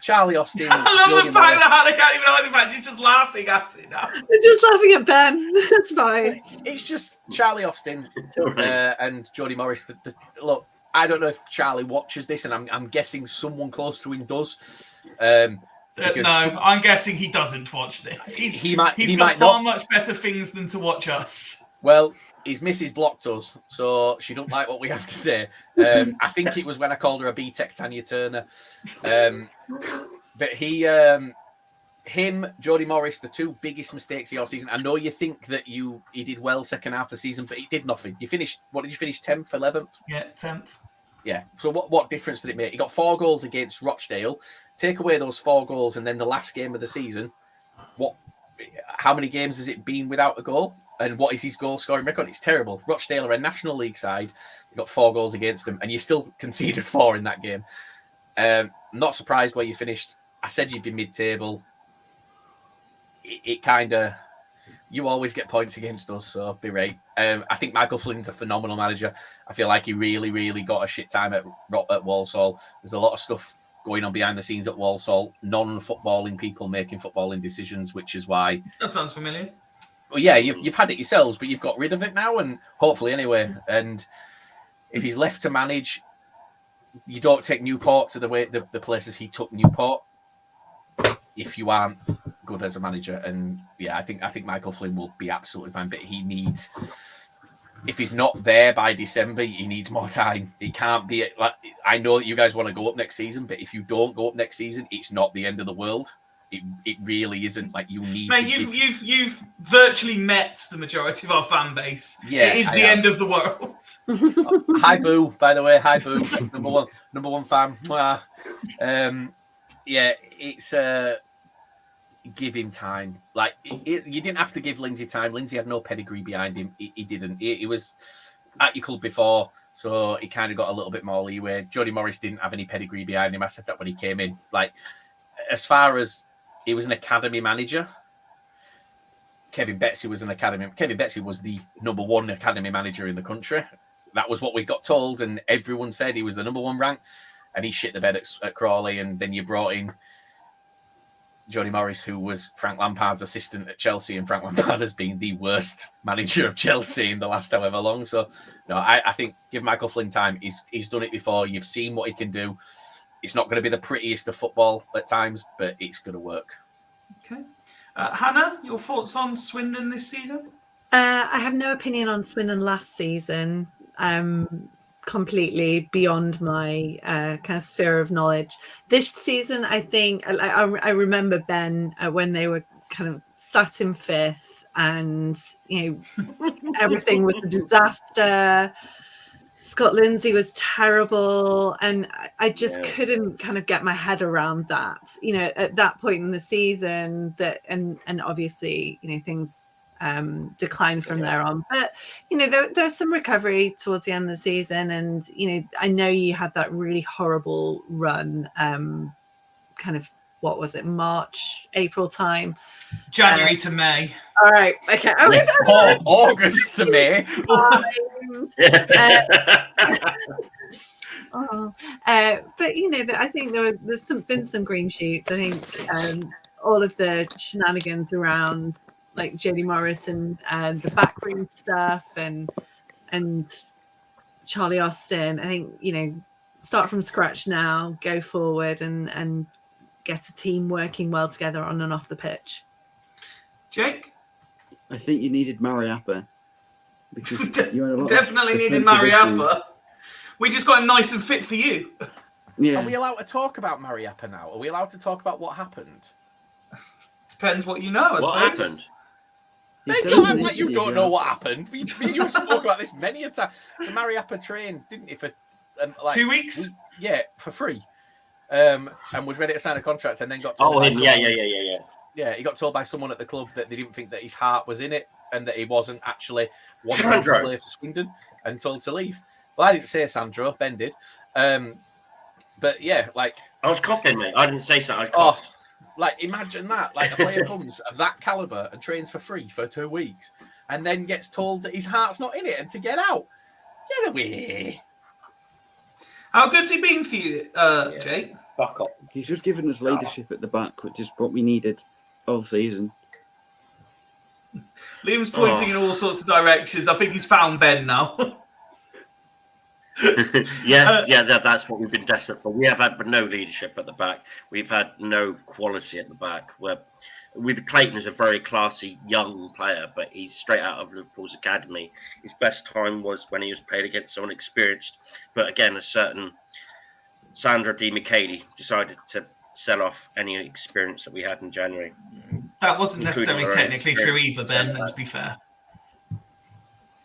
Charlie Austin. I love the fact that Hannah can't even hide the fact she's just laughing at it now. I'm just laughing at Ben. That's fine. It's just Charlie Austin and Jody Morris. Look, I don't know if Charlie watches this, and I'm guessing someone close to him does. I'm guessing he doesn't watch this. He's got far much better things than to watch us. Well, his missus blocked us, so she don't like what we have to say. I think it was when I called her a B-Tech Tanya Turner. But him, Jody Morris, the 2 biggest mistakes of your season. I know you think that he did well second half of the season, but he did nothing. What did you finish? 10th, 11th? Yeah, 10th. Yeah. So what difference did it make? He got 4 goals against Rochdale. Take away those 4 goals, and then the last game of the season, how many games has it been without a goal? And what is his goal scoring record? It's terrible. Rochdale are a National League side. You got 4 goals against them, and you still conceded 4 in that game. Not surprised where you finished. I said you'd be mid-table. It kind of You always get points against us, so be right. I think Michael Flynn's a phenomenal manager. I feel like he really, really got a shit time at Walsall. There's a lot of stuff going on behind the scenes at Walsall. Non-footballing people making footballing decisions, which is why. That sounds familiar. Well, yeah, you've had it yourselves, but you've got rid of it now, and hopefully anyway. And if he's left to manage, you don't take Newport to the places he took Newport if you aren't good as a manager. And yeah, I think Michael Flynn will be absolutely fine, but he needs, if he's not there by December, he needs more time. He can't be like, I know that you guys want to go up next season, but if you don't go up next season, it's not the end of the world. It really isn't. Like, you need. Mate, you've virtually met the majority of our fan base. Yeah, it is the end of the world. Hi Boo, by the way. Hi Boo, number one fan. Yeah, it's give him time. Like, you didn't have to give Lindsay time. Lindsay had no pedigree behind him. He didn't. He was at your club before, so he kind of got a little bit more leeway. Jody Morris didn't have any pedigree behind him. I said that when he came in. Like, as far as he was an academy manager, Kevin Betsy was an academy. Kevin Betsy was the number one academy manager in the country. That was what we got told, and everyone said he was the number one rank. And he shit the bed at Crawley, and then you brought in Jody Morris, who was Frank Lampard's assistant at Chelsea, and Frank Lampard has been the worst manager of Chelsea in the last however long. So, no, I think give Michael Flynn time. He's done it before. You've seen what he can do. It's not going to be the prettiest of football at times, but it's going to work. Okay. Hannah, your thoughts on Swindon this season? I have no opinion on Swindon last season. Completely beyond my kind of sphere of knowledge. This season, I think, I remember, Ben, when they were kind of sat in fifth and, you know, everything was a disaster. Scott Lindsay was terrible, and I just couldn't kind of get my head around that. You know, at that point in the season, that and obviously, you know, things declined from there on. But you know, there's some recovery towards the end of the season, and you know, I know you had that really horrible run, kind of, what was it, March, April time, January to May. All right, okay. August to May. But you know, I think there's been some green shoots. I think all of the shenanigans around, like Jody Morris and the backroom stuff and Charlie Austin. I think, you know, start from scratch now, go forward and get a team working well together on and off the pitch. Jake? I think you needed Mariappa. Because definitely needed Mariappa. We just got him nice and fit for you. Yeah. Are we allowed to talk about Mariappa now? Are we allowed to talk about what happened? Depends what you know, I What suppose. happened? Like you don't know what happened. You spoke about this many a time. So Mariappa trained, didn't he, for 2 weeks? For free. And was ready to sign a contract, and then got told Yeah, he got told by someone at the club that they didn't think that his heart was in it and that he wasn't actually wanting to play for Swindon, and told to leave. Well, I didn't say Sandro, Ben did. But yeah, like... I was coughing, mate. I didn't say so. I coughed. Like, imagine that. Like, a player comes of that calibre and trains for free for 2 weeks and then gets told that his heart's not in it and to get out. Get away. How good's he been for you, Jake? Fuck off. He's just given us leadership at the back, which is what we needed all season. Liam's pointing in all sorts of directions. I think he's found Ben now. Yes, that's what we've been desperate for. We have had no leadership at the back. We've had no quality at the back. With Clayton is a very classy young player, but he's straight out of Liverpool's academy. His best time was when he was played against someone experienced. But again, a certain Sandra Di Michele decided to sell off any experience that we had in January. That wasn't necessarily technically true either, Ben, to be fair.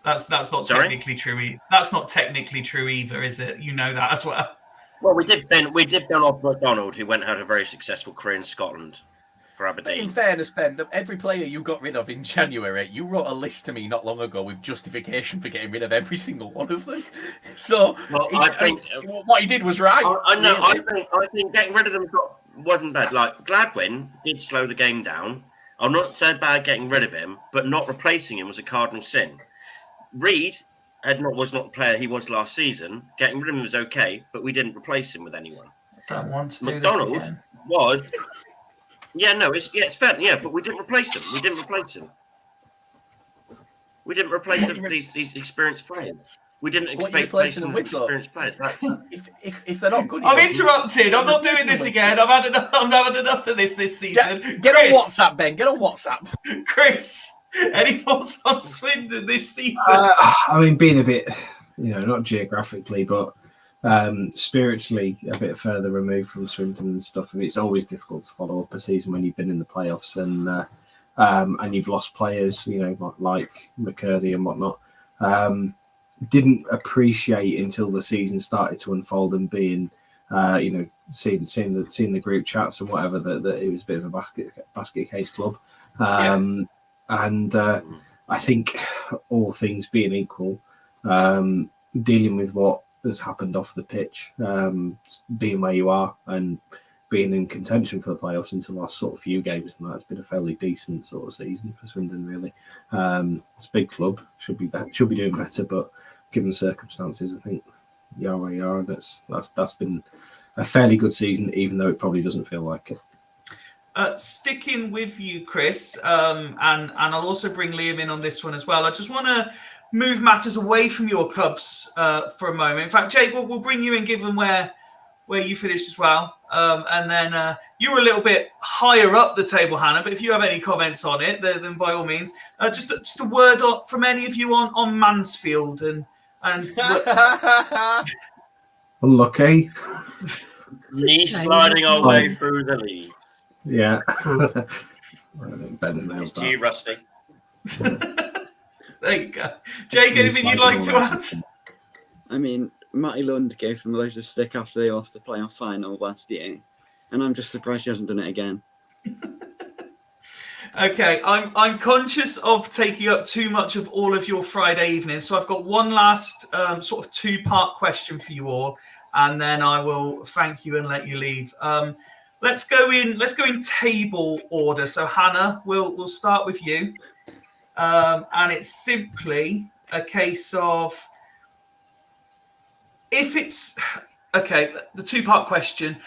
That's not technically true. That's not technically true either, is it? You know that as well. Well, we did Ben off McDonald, who went and had a very successful career in Scotland for Aberdeen. In fairness, Ben, every player you got rid of in January, you wrote a list to me not long ago with justification for getting rid of every single one of them. So, I think what he did was right. I think getting rid of them wasn't bad. Like, Gladwin did slow the game down, I'm not so bad getting rid of him, but not replacing him was a cardinal sin. Reed was not the player he was last season. Getting rid of him was okay, but we didn't replace him with anyone. I don't want to do McDonald this again. was. It's fair. Yeah, but we didn't replace him. We didn't replace these experienced players. We didn't What are you expect replacing them them with with, though? experienced players. If they're not good, I'm enough, interrupted. I'm not doing this again. I've had enough of this season. Get on Chris, WhatsApp, Ben. Get on WhatsApp. Chris, any thoughts on Swindon this season? I mean, being a bit, not geographically, but spiritually a bit further removed from Swindon and stuff. I mean, it's always difficult to follow up a season when you've been in the playoffs and you've lost players, like McCurdy and whatnot. Didn't appreciate until the season started to unfold and being, seeing the group chats and whatever that it was a bit of a basket case club. And I think all things being equal, dealing with what has happened off the pitch, being where you are and being in contention for the playoffs into the last sort of few games, and that's been a fairly decent sort of season for Swindon, really. It's a big club, should be doing better, but given circumstances, I think you are where you are, and that's been a fairly good season, even though it probably doesn't feel like it. Sticking with you, Chris, and I'll also bring Liam in on this one as well. I just want to move matters away from your clubs for a moment. In fact, Jake, we'll bring you in, given where you finished as well. And then you were a little bit higher up the table, Hannah, but if you have any comments on it, then by all means. Just a word from any of you on Mansfield and unlucky. Me sliding our way through the league. Yeah. I think Ben's nailed It's to you, Rusty. There you go. Jake, anything you'd like to add? I mean, Matty Lund gave them loads of stick after they lost the playoff final last year, and I'm just surprised he hasn't done it again. Okay, I'm conscious of taking up too much of all of your Friday evenings, so I've got one last sort of two-part question for you all, and then I will thank you and let you leave. Let's go in table order. So Hannah, we'll start with you, and it's simply a case of if it's okay. The two-part question.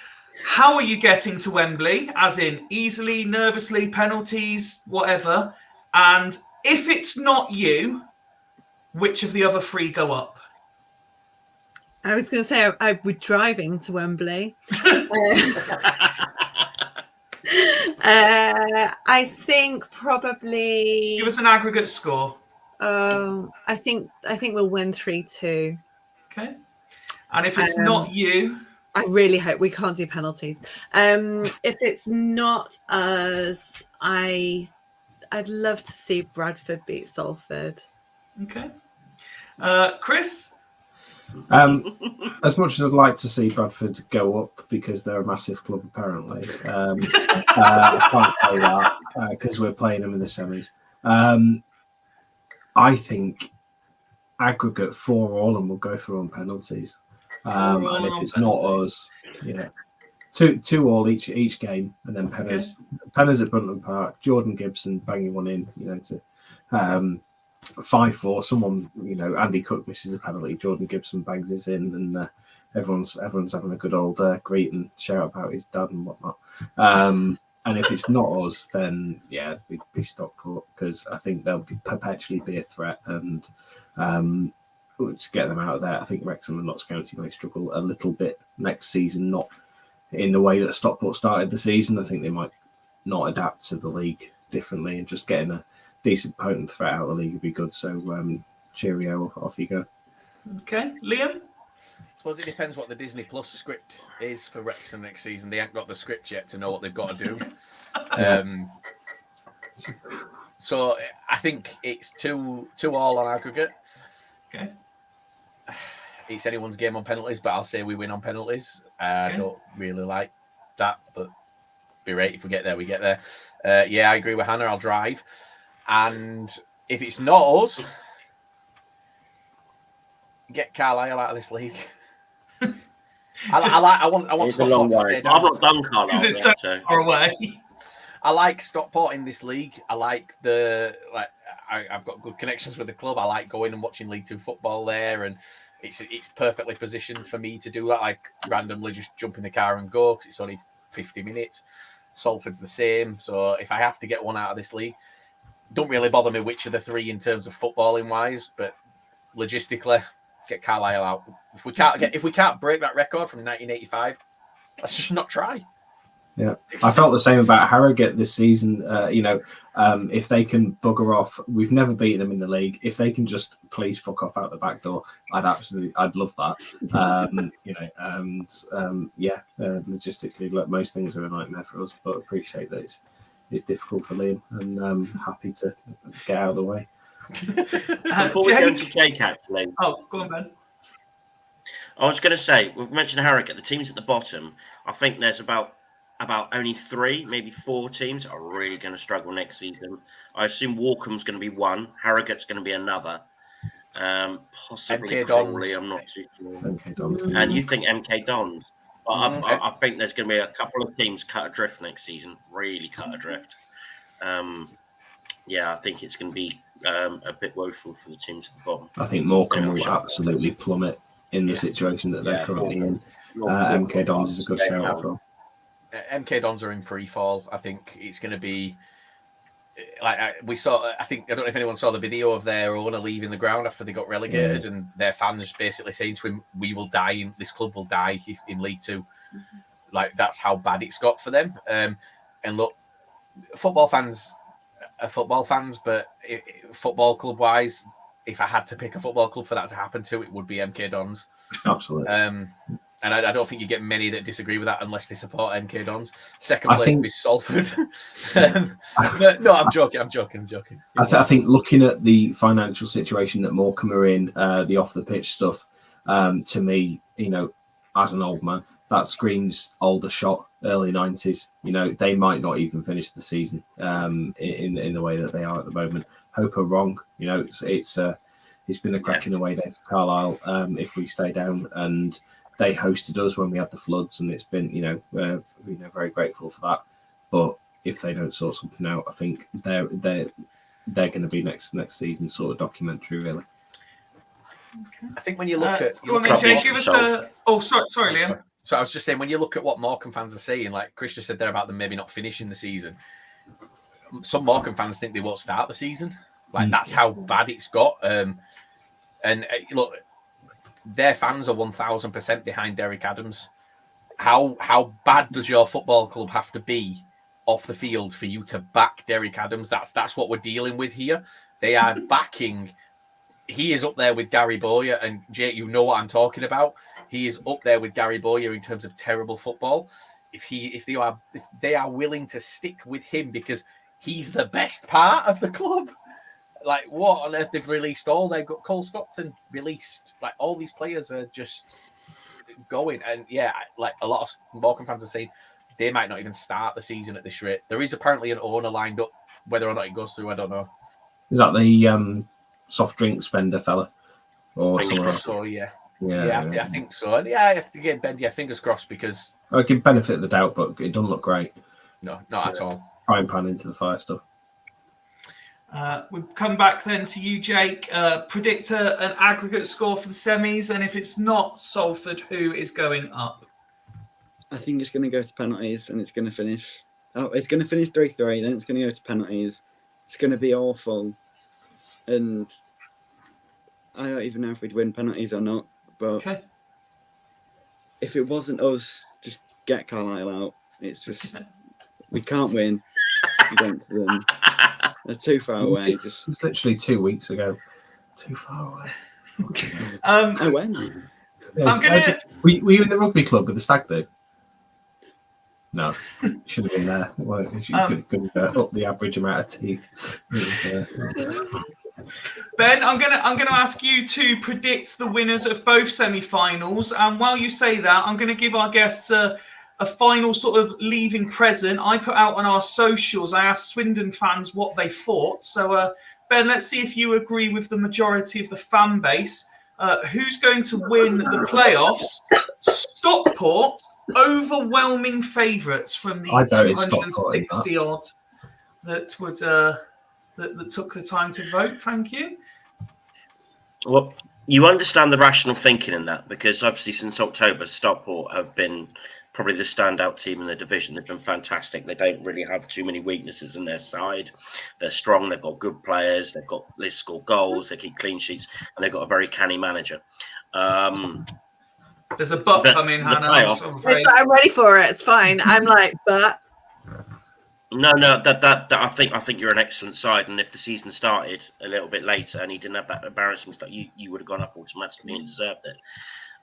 How are you getting to Wembley? As in easily, nervously, penalties, whatever. And if it's not you, which of the other three go up? I was going to say I would driving to Wembley. I think probably. Give us an aggregate score. I think we'll win 3-2. Okay. And if it's not you. I really hope we can't do penalties. If it's not us, I'd love to see Bradford beat Salford. Okay. Chris? As much as I'd like to see Bradford go up because they're a massive club, apparently, I can't say that because we're playing them in the semis. I think aggregate 4-4 and we'll go through on penalties. And if it's not us, 2-2 each game, and then Penners at Brunton Park, Jordan Gibson banging one in, to 5-4. Someone, Andy Cook misses a penalty, Jordan Gibson bangs it in, and everyone's having a good old greet and shout about his dad and whatnot. And if it's not us, then be Stockport, because I think they'll perpetually be a threat, and to get them out of there, I think Wrexham and Notts County may struggle a little bit next season, not in the way that Stockport started the season. I think they might not adapt to the league differently, and just getting a decent potent threat out of the league would be good. So cheerio, off you go. Okay, Liam? I suppose it depends what the Disney Plus script is for Wrexham next season. They haven't got the script yet to know what they've got to do. So I think it's 2-2 on aggregate. Okay. It's anyone's game on penalties, but I'll say we win on penalties. I don't really like that, but be right if we get there, we get there. I agree with Hannah. I'll drive. And if it's not us, get Carlisle out of this league. I want It's a long way. I've not done Carlisle because it's so far away. I like Stockport in this league. I like I've got good connections with the club. I like going and watching League Two football there, and it's perfectly positioned for me to do that. Like randomly just jump in the car and go because it's only 50 minutes. Salford's the same. So if I have to get one out of this league, don't really bother me which of the three in terms of footballing wise, but logistically, get Carlisle out. If we can't break that record from 1985, let's just not try. Yeah, I felt the same about Harrogate this season. If they can bugger off, we've never beaten them in the league. If they can just please fuck off out the back door, I'd love that. Logistically, like most things are a nightmare for us, but appreciate that it's difficult for Liam, and I'm happy to get out of the way. Before we go to Jake, actually. Oh, go on, Ben. I was going to say, we've mentioned Harrogate, the teams at the bottom. I think there's about only 3, maybe 4 teams that are really going to struggle next season. I assume Walcomb's going to be one, Harrogate's going to be another, possibly MK Crawley, Dons. I'm not too sure. MK Dons. And you think MK Dons? I think there's going to be a couple of teams cut adrift next season, really cut adrift. I think it's going to be a bit woeful for the teams at the bottom. I think Morecambe will absolutely plummet in the situation that they're currently in. MK Dons is a good shout as well. MK Dons are in free fall. I think it's going to be we saw. I don't know if anyone saw the video of their owner leaving the ground after they got relegated, and their fans basically saying to him, "We will die. This club will die in League Two." Like that's how bad it's got for them. And look, football fans are football fans, but football club wise, if I had to pick a football club for that to happen to, it would be MK Dons. Absolutely. And I don't think you get many that disagree with that unless they support MK Dons. Second place would be Salford. No, I'm joking. I think looking at the financial situation that Morecambe are in, the off the pitch stuff, to me, as an old man, that screams older shot, early 90s. They might not even finish the season in the way that they are at the moment. Hope are wrong. It's been a cracking away day for Carlisle if we stay down, and they hosted us when we had the floods, and it's been, very grateful for that. But if they don't sort something out, I think they're going to be next season sort of documentary, really. Okay. I think when you look at, Jake, give us a. Oh, sorry, Liam. So I was just saying, when you look at what Morecambe fans are saying, like Chris just said there about them maybe not finishing the season. Some Morecambe fans think they won't start the season. Like that's how bad it's got. And look. Their fans are 1,000% behind Derek Adams. How bad does your football club have to be off the field for you to back Derek Adams? That's what we're dealing with here. They are backing. He is up there with Gary Bowyer, and Jake, you know what I'm talking about. He is up there with Gary Bowyer in terms of terrible football. If they are willing to stick with him because he's the best part of the club. Like, what on earth? They've released they've got Cole Stockton released. Like, all these players are just going. And like a lot of Morecambe fans are saying they might not even start the season at this rate. There is apparently an owner lined up. Whether or not it goes through, I don't know. Is that the soft drinks vendor fella? Or something? So, I think so. And again, Ben, fingers crossed, because I give benefit of the doubt, but it doesn't look great. No, not at all. Frying pan into the fire stuff. We'll come back then to you, Jake. Predict an aggregate score for the semis, and if it's not Salford, who is going up? I think it's going to go to penalties, and it's going to finish. It's going to finish 3-3. Then it's going to go to penalties. It's going to be awful, and I don't even know if we'd win penalties or not. But if it wasn't us, just get Carlisle out. It's just we can't win against them. They're too far away. It's literally 2 weeks ago. Too far away. I went. Were you in the rugby club with the stag do? No, should have been there. Well, you could up the average amount of teeth. Ben, I'm gonna ask you to predict the winners of both semi-finals. And while you say that, I'm going to give our guests a final sort of leaving present. I put out on our socials, I asked Swindon fans what they thought. So, Ben, let's see if you agree with the majority of the fan base. Who's going to win the playoffs? Stockport overwhelming favourites from the I voted Stockport in 260 odd that would that took the time to vote. Thank you. Well, you understand the rational thinking in that, because obviously since October, Stockport have been probably the standout team in the division. They've been fantastic. They don't really have too many weaknesses in their side. They're strong. They've got good players. They score goals. They keep clean sheets, and they've got a very canny manager. There's a but coming, Hannah. I'm ready for it. It's fine. I'm like, but. No, that I think you're an excellent side, and if the season started a little bit later and he didn't have that embarrassing stuff, you would have gone up automatically and deserved it.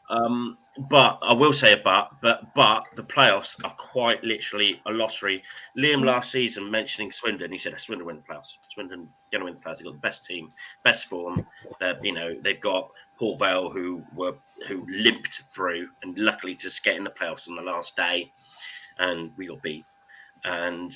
But I will say but the playoffs are quite literally a lottery. Liam last season mentioning Swindon, he said Swindon win the playoffs. Swindon going to win the playoffs. They've got the best team, best form. They've got Port Vale who limped through and luckily just get in the playoffs on the last day, and we got beat. And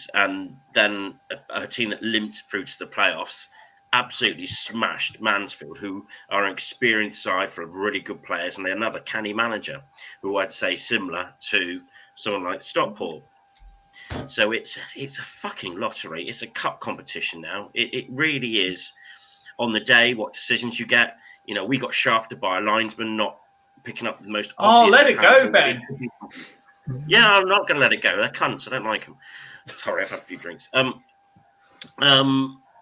then a team that limped through to the playoffs absolutely smashed Mansfield, who are an experienced side for really good players, and they're another canny manager, who I'd say similar to someone like Stockport. So it's a fucking lottery. It's a cup competition now. It really is. On the day, what decisions you get. We got shafted by a linesman not picking up the most. Let it go, Ben. Yeah, I'm not going to let it go. They're cunts. I don't like them. Sorry, I've had a few drinks.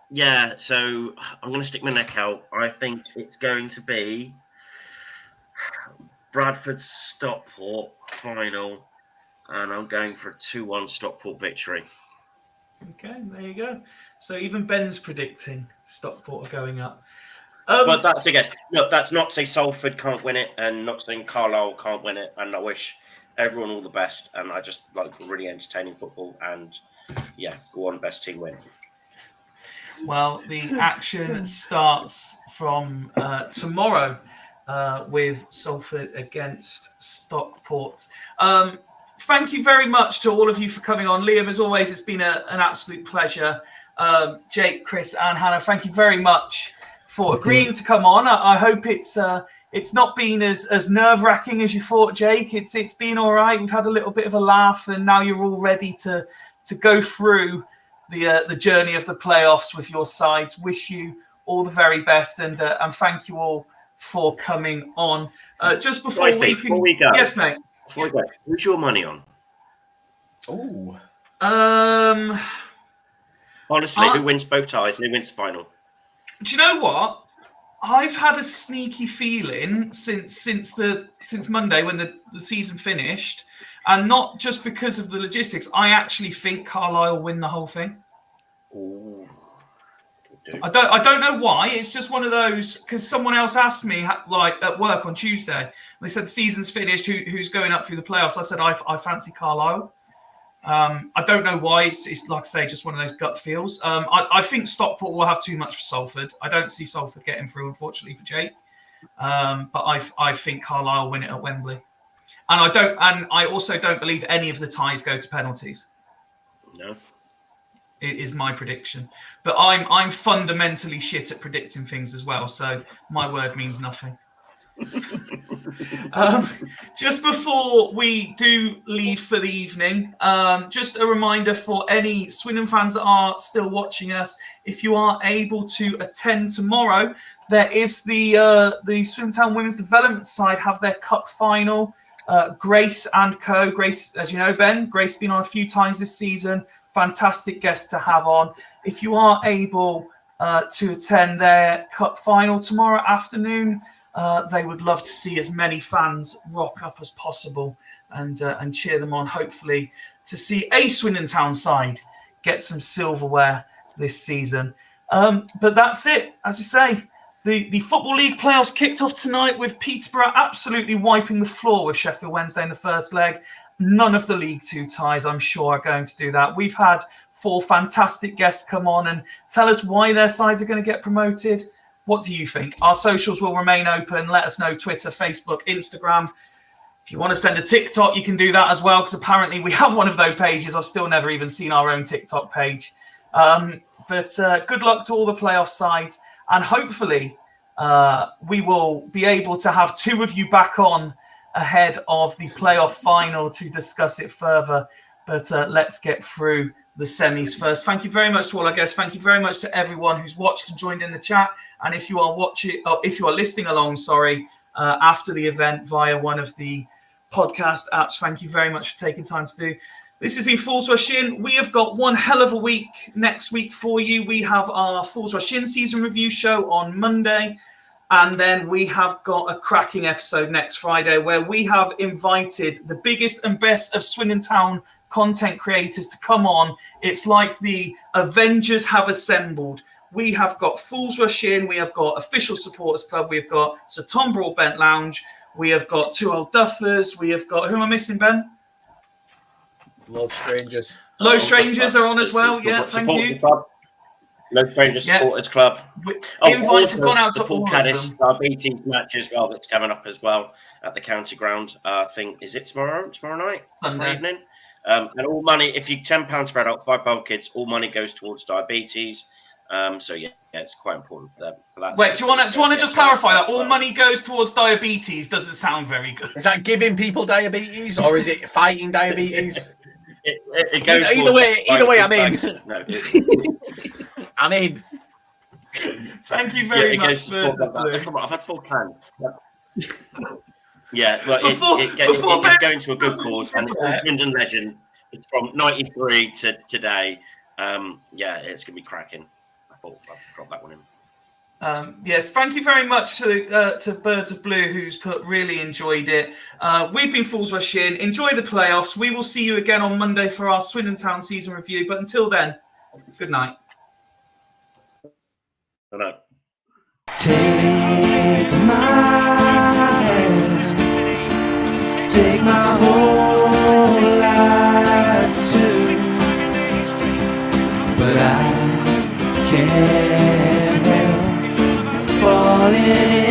Yeah, so I'm going to stick my neck out. I think it's going to be Bradford Stockport final, and I'm going for a 2-1 Stockport victory. Okay, there you go. So even Ben's predicting Stockport are going up. But that's again. Look, that's not to say Salford can't win it, and not saying Carlisle can't win it. And I wish everyone all the best. And I just like really entertaining football. And yeah, go on, best team win. Well, the action starts from tomorrow with Salford against Stockport. Thank you very much to all of you for coming on. Liam, as always, it's been an absolute pleasure. Jake, Chris, and Hannah, thank you very much for agreeing to come on. I hope it's not been as nerve-wracking as you thought, Jake. It's been all right. We've had a little bit of a laugh, and now you're all ready to go through the journey of the playoffs with your sides. Wish you all the very best, and thank you all for coming on. Just before we go, yes, mate. Before we go, who's your money on? Oh. Honestly, who wins both ties and who wins the final? Do you know what? I've had a sneaky feeling since Monday when the season finished, and not just because of the logistics. I actually think Carlisle win the whole thing. Ooh. I don't know why. It's just one of those, because someone else asked me like at work on Tuesday. They said the season's finished. Who's going up through the playoffs? I said I fancy Carlisle. I don't know why. It's like I say, just one of those gut feels. I think Stockport will have too much for Salford. I don't see Salford getting through, unfortunately, for Jake. But I think Carlisle will win it at Wembley. And I also don't believe any of the ties go to penalties. No. It is my prediction. But I'm fundamentally shit at predicting things as well, so my word means nothing. Just before we do leave for the evening, just a reminder for any Swindon fans that are still watching us, if you are able to attend tomorrow, there is the Swindon Town Women's Development side have their cup final. Grace and co. Grace, as you know, Ben, Grace been on a few times this season. Fantastic guest to have on. If you are able to attend their cup final tomorrow afternoon, they would love to see as many fans rock up as possible and cheer them on, hopefully, to see a Swindon Town side get some silverware this season. But that's it. As we say, the Football League playoffs kicked off tonight with Peterborough absolutely wiping the floor with Sheffield Wednesday in the first leg. None of the League Two ties, I'm sure, are going to do that. We've had 4 fantastic guests come on and tell us why their sides are going to get promoted. What do you think? Our socials will remain open. Let us know, Twitter, Facebook, Instagram. If you want to send a TikTok, you can do that as well, because apparently we have one of those pages. I've still never even seen our own TikTok page. But good luck to all the playoff sides. And hopefully we will be able to have 2 of you back on ahead of the playoff final to discuss it further. But let's get through the semis first. Thank you very much to all our guests. Thank you very much to everyone who's watched and joined in the chat. And if you are listening along, after the event via one of the podcast apps, thank you very much for taking time to do. This has been Fools Rush In. We have got one hell of a week next week for you. We have our Fools Rush In season review show on Monday. And then we have got a cracking episode next Friday where we have invited the biggest and best of Swindon Town content creators to come on. It's like the Avengers have assembled. We have got Fools Rush In. We have got Official Supporters Club. We've got Sir Tom Broadbent Lounge. We have got Two Old Duffers. We have got, who am I missing, Ben? Low Strangers. Low Strangers are on as well. Yeah, thank you. Low Strangers Supporters Club. Invites have gone out to all Caddis of them. Diabetes match as well that's coming up as well at the County Ground. I think, is it tomorrow night? Sunday evening. And all money, if you £10 for adult, £5 for kids, all money goes towards diabetes. So it's quite important for that. Wait, do you want to just clarify that? All money goes towards diabetes doesn't sound very good. Is that giving people diabetes or is it fighting diabetes? It goes either way, I'm in. No, I'm in. Thank you very much. I've had 4 cans. Yeah, well, it's going to a good cause, and it's a Swindon legend. It's from '93 to today. It's gonna be cracking. I thought I'd drop that one in. Yes, thank you very much to Birds of Blue, who's really enjoyed it. We've been Fools Rush In. Enjoy the playoffs. We will see you again on Monday for our Swindon Town season review. But until then, good night. Good night. Take my hand, take my whole life too, but I can't help falling